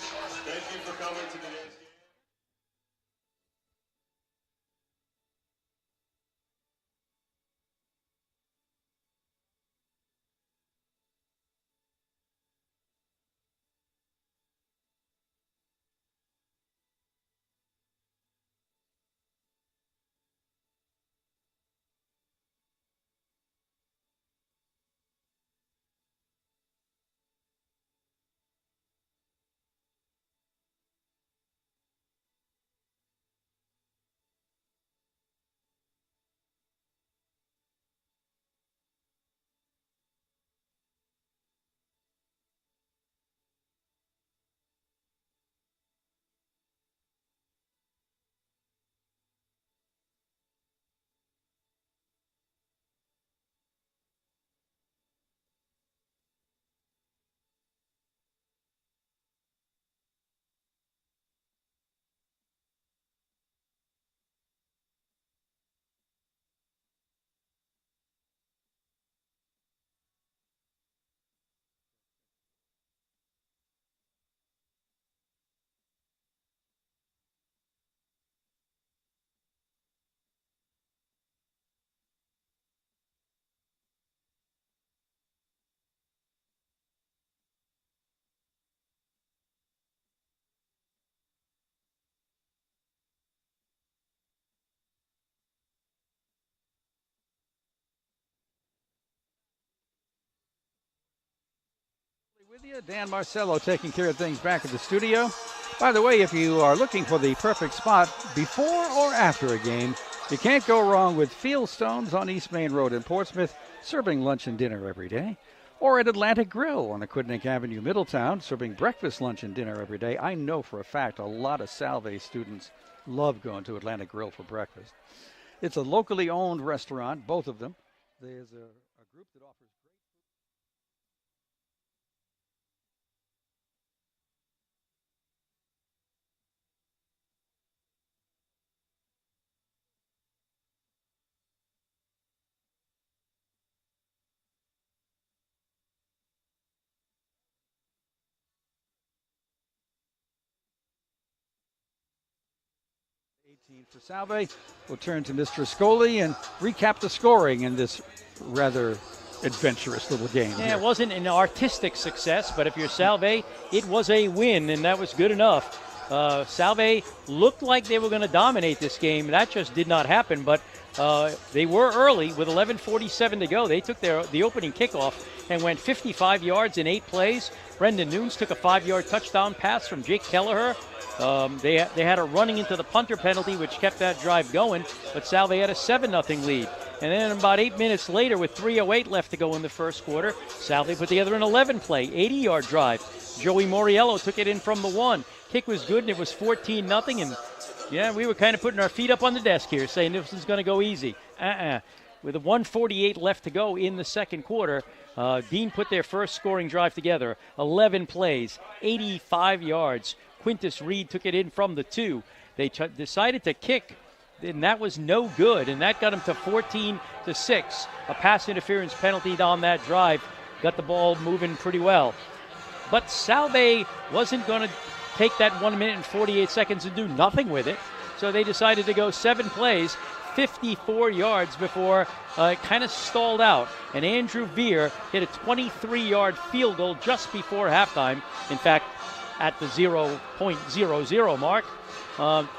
With you, Dan Marcello taking care of things back at the studio. By the way, if you are looking for the perfect spot before or after a game, you can't go wrong with Fieldstones on East Main Road in Portsmouth, serving lunch and dinner every day. Or at Atlantic Grill on Aquidneck Avenue, Middletown, serving breakfast, lunch, and dinner every day. I know for a fact a lot of Salve students love going to Atlantic Grill for breakfast. It's a locally owned restaurant, both of them. There's a group that offers for Salve. We'll turn to Mr. Ascoli and recap the scoring in this rather adventurous little game. Yeah, here. It wasn't an artistic success, but if you're Salve, it was a win, and that was good enough. Salve looked like they were going to dominate this game. That just did not happen, but they were early with 11:47 to go. They took the opening kickoff and went 55 yards in 8 plays. Brendan Nunes took a 5-yard touchdown pass from Jake Kelleher. They had a running into the punter penalty, which kept that drive going, but Salve had a 7-0 lead. And then about 8 minutes later, with 3:08 left to go in the first quarter, Salve put together an 11-play, 80-yard drive. Joey Mauriello took it in from the 1. Kick was good, and it was 14-0. And, yeah, we were kind of putting our feet up on the desk here, saying this is going to go easy. With a 1:48 left to go in the second quarter, Dean put their first scoring drive together. 11 plays, 85 yards. Quintus Reid took it in from the 2. They decided to kick, and that was no good, and that got them to 14-6. A pass interference penalty on that drive got the ball moving pretty well. But Salve wasn't going to take that 1 minute and 48 seconds and do nothing with it. So they decided to go 7 plays, 54 yards before it kind of stalled out. And Andrew Verre hit a 23-yard field goal just before halftime. In fact, at the 0.00 mark,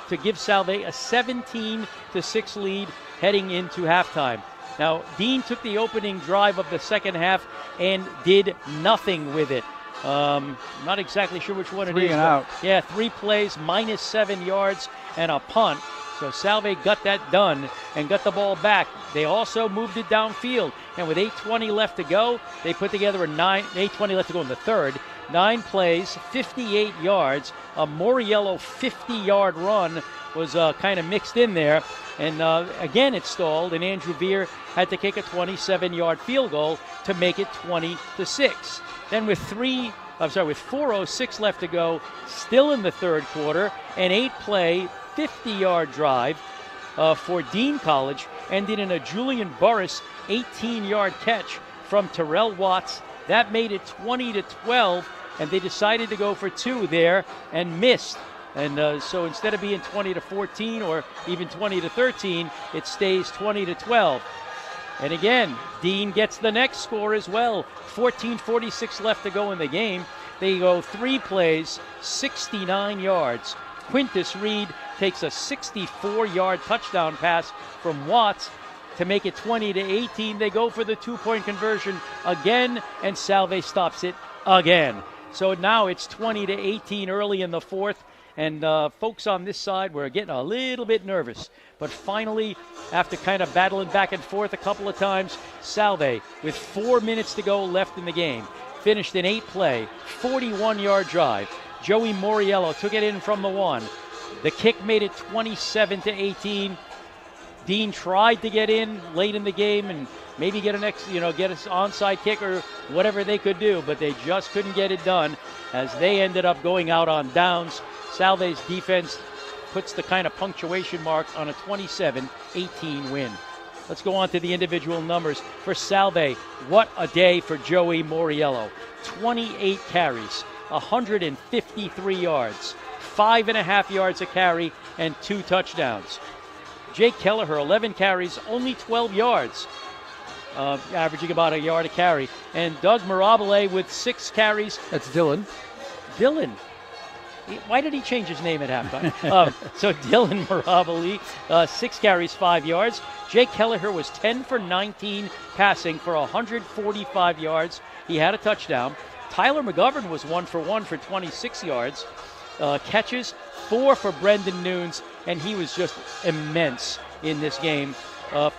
to give Salve a 17-6 lead heading into halftime. Now, Dean took the opening drive of the second half and did nothing with it. Not exactly sure which one it is. 3 and out. Yeah, 3 plays, -7 yards, and a punt. So Salve got that done and got the ball back. They also moved it downfield. And with 8:20 left to go, they put together 8:20 left to go in the third. 9 plays, 58 yards. A Mauriello 50-yard run was kind of mixed in there. And again, it stalled, and Andrew Verre had to kick a 27-yard field goal to make it 20-6. Then with 4:06 left to go, still in the third quarter, an 8-play, 50-yard drive for Dean College ended in a Julian Burris 18-yard catch from Terrell Watts. That made it 20-12, and they decided to go for 2 there and missed. And so instead of being 20-14 or even 20-13, it stays 20-12. And again, Dean gets the next score as well. 14:46 left to go in the game. They go 3 plays, 69 yards. Quintus Reid takes a 64-yard touchdown pass from Watts to make it 20-18. They go for the 2-point conversion again, and Salve stops it again. So now it's 20-18 early in the fourth. And folks on this side were getting a little bit nervous. But finally, after kind of battling back and forth a couple of times, Salve, with 4 minutes to go left in the game, finished an 8-play, 41-yard drive. Joey Mauriello took it in from the 1. The kick made it 27-18. Dean tried to get in late in the game and maybe get an onside kick or whatever they could do, but they just couldn't get it done as they ended up going out on downs. Salve's defense puts the kind of punctuation mark on a 27-18 win. Let's go on to the individual numbers. For Salve, what a day for Joey Mauriello. 28 carries, 153 yards, 5.5 yards a carry, and 2 touchdowns. Jake Kelleher, 11 carries, only 12 yards, averaging about a yard a carry. And Doug Mirabile with 6 carries. That's Dylan. Dylan. Why did he change his name at halftime? So Dylan Mirabile, 6 carries, 5 yards. Jake Kelleher was 10 for 19 passing for 145 yards. He had a touchdown. Tyler McGovern was 1 for 1 for 26 yards. Catches, 4 for Brendan Nunes, and he was just immense in this game.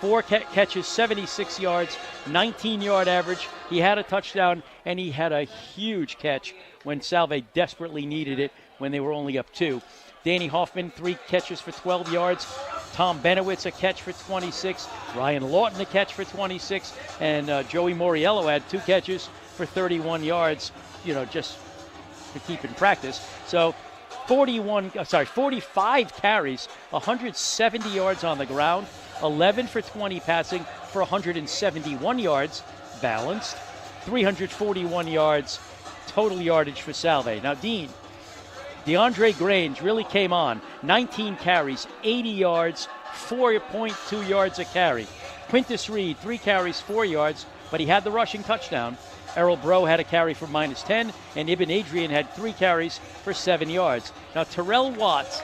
4 catches, 76 yards, 19-yard average. He had a touchdown, and he had a huge catch when Salve desperately needed it when they were only up 2. Danny Hoffman, 3 catches for 12 yards. Tom Benowitz, a catch for 26. Ryan Lawton, a catch for 26. And Joey Mauriello had 2 catches for 31 yards, just to keep in practice. So 45 carries, 170 yards on the ground, 11 for 20 passing for 171 yards, balanced, 341 yards, total yardage for Salve. Now, DeAndre Grange really came on. 19 carries, 80 yards, 4.2 yards a carry. Quintus Reid, 3 carries, 4 yards, but he had the rushing touchdown. Errol Bro had a carry for -10, and Ibn Adrian had 3 carries for 7 yards. Now, Terrell Watts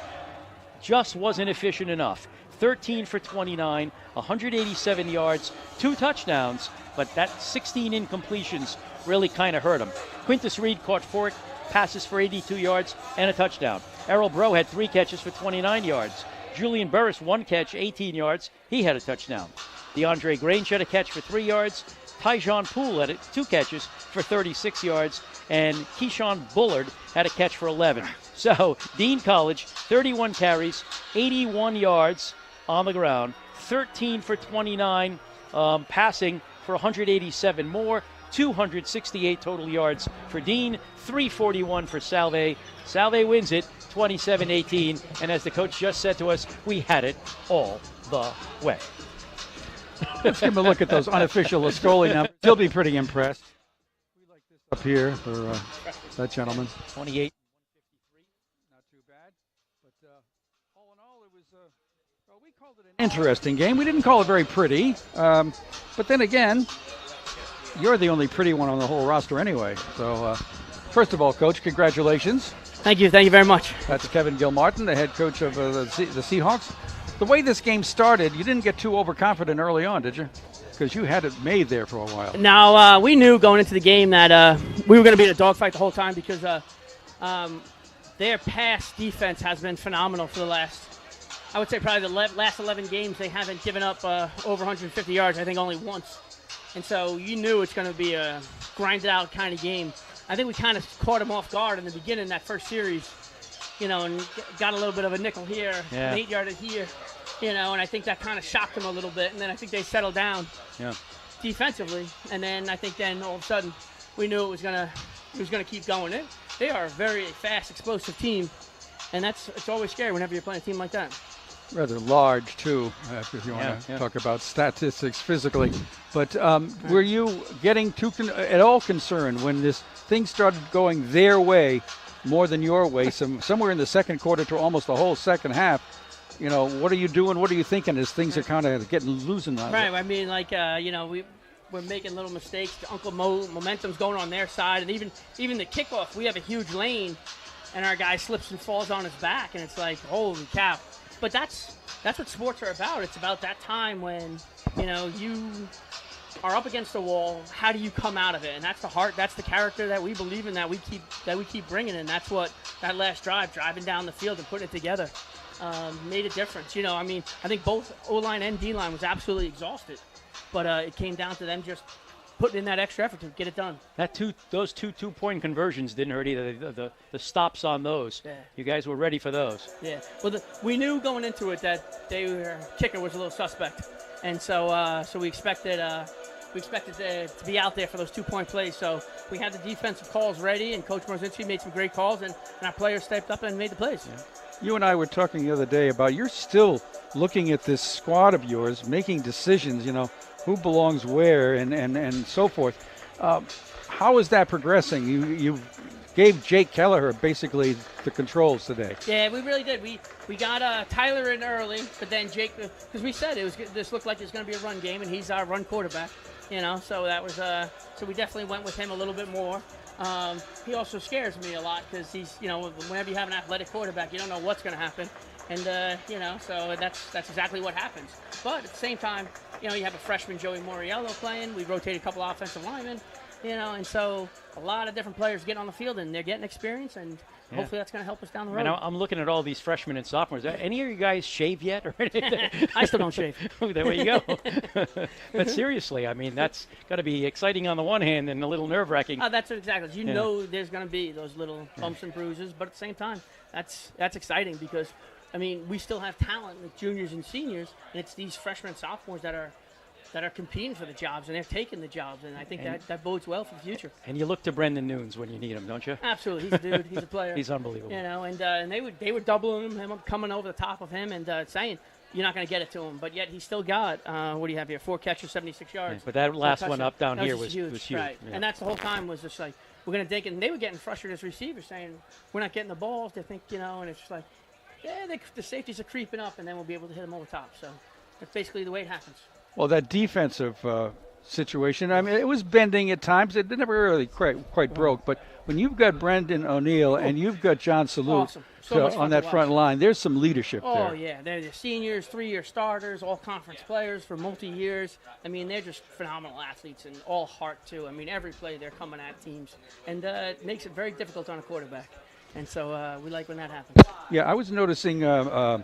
just wasn't efficient enough. 13 for 29, 187 yards, 2 touchdowns, but that 16 incompletions really kind of hurt him. Quintus Reid caught 4 passes for 82 yards and a touchdown. Errol Bro had 3 catches for 29 yards. Julian Burris, 1 catch, 18 yards. He had a touchdown. DeAndre Grange had a catch for 3 yards. Tyjon Poole had 2 catches for 36 yards. And Ki'sean Bullard had a catch for 11. So, Dean College, 31 carries, 81 yards on the ground, 13 for 29 passing for 187 more. 268 total yards for Dean, 341 for Salve. Salve wins it 27-18, and as the coach just said to us, we had it all the way. Let's give him a look at those unofficial scrolling numbers. He'll be pretty impressed. We like this up here for that gentleman. 28. All in all, it was, well, we called it an interesting game. We didn't call it very pretty. But then again, you're the only pretty one on the whole roster anyway. So, first of all, Coach, congratulations. Thank you very much. That's Kevin Gilmartin, the head coach of the Seahawks. The way this game started, you didn't get too overconfident early on, did you? Because you had it made there for a while. Now, we knew going into the game that we were going to be in a dogfight the whole time because their pass defense has been phenomenal for the last, I would say probably the last 11 games. They haven't given up over 150 yards, I think only once. And so you knew it's going to be a grinded-out kind of game. I think we kind of caught them off guard in the beginning, that first series, and got a little bit of a nickel here, an 8-yarder here, and I think that kind of shocked them a little bit. And then I think they settled down defensively, and then I think then all of a sudden we knew it was gonna keep going. They are a very fast, explosive team, and it's always scary whenever you're playing a team like that. Rather large, too, if you want to talk about statistics physically. But were you getting at all concerned when this thing started going their way more than your way, somewhere in the second quarter to almost the whole second half? What are you doing? What are you thinking as things are kind of getting losing on Right. I mean, we're making little mistakes. Uncle Mo momentum's going on their side, and even the kickoff, we have a huge lane, and our guy slips and falls on his back, and it's like, holy cow. But that's what sports are about. It's about that time when, you are up against the wall. How do you come out of it? And that's the heart, that's the character that we believe in, that we keep bringing in. That's what that last driving down the field and putting it together, made a difference. I think both O-line and D-line was absolutely exhausted. But it came down to them just putting in that extra effort to get it done. Those two-point conversions didn't hurt either. The stops on those. Yeah. You guys were ready for those. Yeah. Well, we knew going into it that their kicker was a little suspect, and so we expected to be out there for those 2-point plays. So we had the defensive calls ready, and Coach Morzinski made some great calls, and our players stepped up and made the plays. Yeah. You and I were talking the other day about you're still looking at this squad of yours, making decisions, who belongs where and so forth. How is that progressing? You gave Jake Kelleher basically the controls today. Yeah, we really did. We got Tyler in early, but then Jake, because we said this looked like it's going to be a run game, and he's our run quarterback. So that was so we definitely went with him a little bit more. He also scares me a lot because he's, whenever you have an athletic quarterback, you don't know what's going to happen. And, so that's exactly what happens. But at the same time, you have a freshman, Joey Mauriello, playing. We rotated a couple offensive linemen, and so a lot of different players getting on the field, and they're getting experience, and hopefully that's going to help us down the road. And I'm looking at all these freshmen and sophomores. Any of you guys shave yet? Or anything? I still don't shave. There you go. But seriously, that's got to be exciting on the one hand and a little nerve-wracking. That's exactly. You know there's going to be those little bumps and bruises, but at the same time, that's exciting because – we still have talent with juniors and seniors, and it's these freshmen and sophomores that are competing for the jobs, and they're taking the jobs, and I think that bodes well for the future. And you look to Brendan Nunes when you need him, don't you? Absolutely. He's a dude. He's a player. He's unbelievable. And they were doubling him up, coming over the top of him, and saying, you're not going to get it to him. But yet he still got, what do you have here, 4 catches, 76 yards. Yeah, but that last one up down here was huge. Right. Yeah. And that's the whole time was just like, we're going to take it. And they were getting frustrated as receivers, saying, we're not getting the balls. They think, and it's just like, the safeties are creeping up, and then we'll be able to hit them over top. So that's basically the way it happens. Well, that defensive situation, it was bending at times. It never really quite broke. But when you've got Brendan O'Neill and you've got John Salute on that front line, there's some leadership there. Oh, yeah. They're the seniors, 3-year starters, all conference players for multi-years. They're just phenomenal athletes and all heart, too. Every play they're coming at teams. And it makes it very difficult on a quarterback. And so we like when that happens. Yeah, I was noticing, where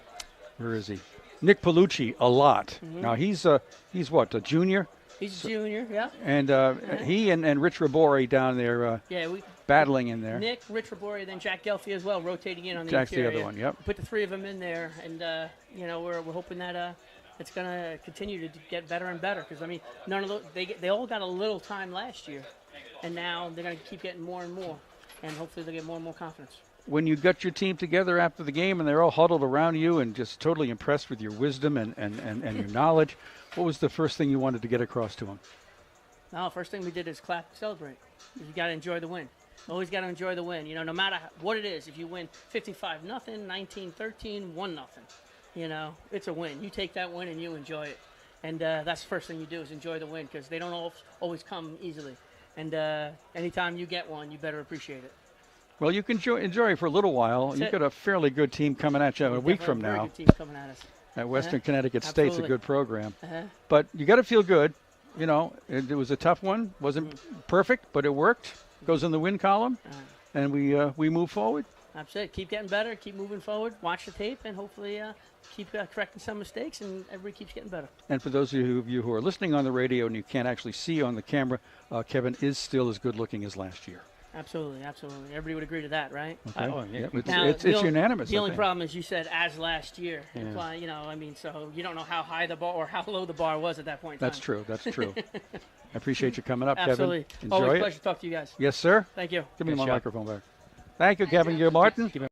is he? Nick Palucci a lot. Mm-hmm. Now, he's what, a junior? He's a junior, yeah. And he and Rich Rabori down there battling in there. Nick, Rich Rabori, then Jack Gelfie as well, rotating in on the Jack's interior. the other one, yep. Put the 3 of them in there, and, we're hoping that it's going to continue to get better and better because, none of those, they all got a little time last year, and now they're going to keep getting more and more. And hopefully they'll get more and more confidence. When you got your team together after the game and they're all huddled around you and just totally impressed with your wisdom and your knowledge, what was the first thing you wanted to get across to them? No, first thing we did is clap and celebrate. You got to enjoy the win. Always got to enjoy the win. You know, no matter what it is. If you win 55-0, 19-13, 1-0, you know, it's a win. You take that win and you enjoy it. And that's the first thing you do is enjoy the win because they don't always come easily. And anytime you get one, you better appreciate it. Well, you can enjoy it for a little while. You've got a fairly good team coming at you a week from now. Good team coming at us. At Western Connecticut State's a Absolutely. good program. But you got to feel good. You know, it was a tough one. Wasn't perfect, but it worked. Goes in the win column, and we move forward. That's it. Keep getting better. Keep moving forward. Watch the tape, and hopefully keep correcting some mistakes, and everybody keeps getting better. And for those of you who are listening on the radio and you can't actually see on the camera, Kevin is still as good looking as last year. Absolutely, absolutely. Everybody would agree to that, right? Okay. Oh, yeah. Now, it's unanimous. The I only think. problem is you said as last year. Yeah. You know, I mean, so you don't know how high the bar or how low the bar was at that point in That's time. true. That's true. I appreciate you coming up, Absolutely. Kevin. Enjoy Always a it. pleasure to talk to you guys. Yes, sir. Thank you. Give me Good my shot. microphone back. Thank you, Kevin Gilmartin.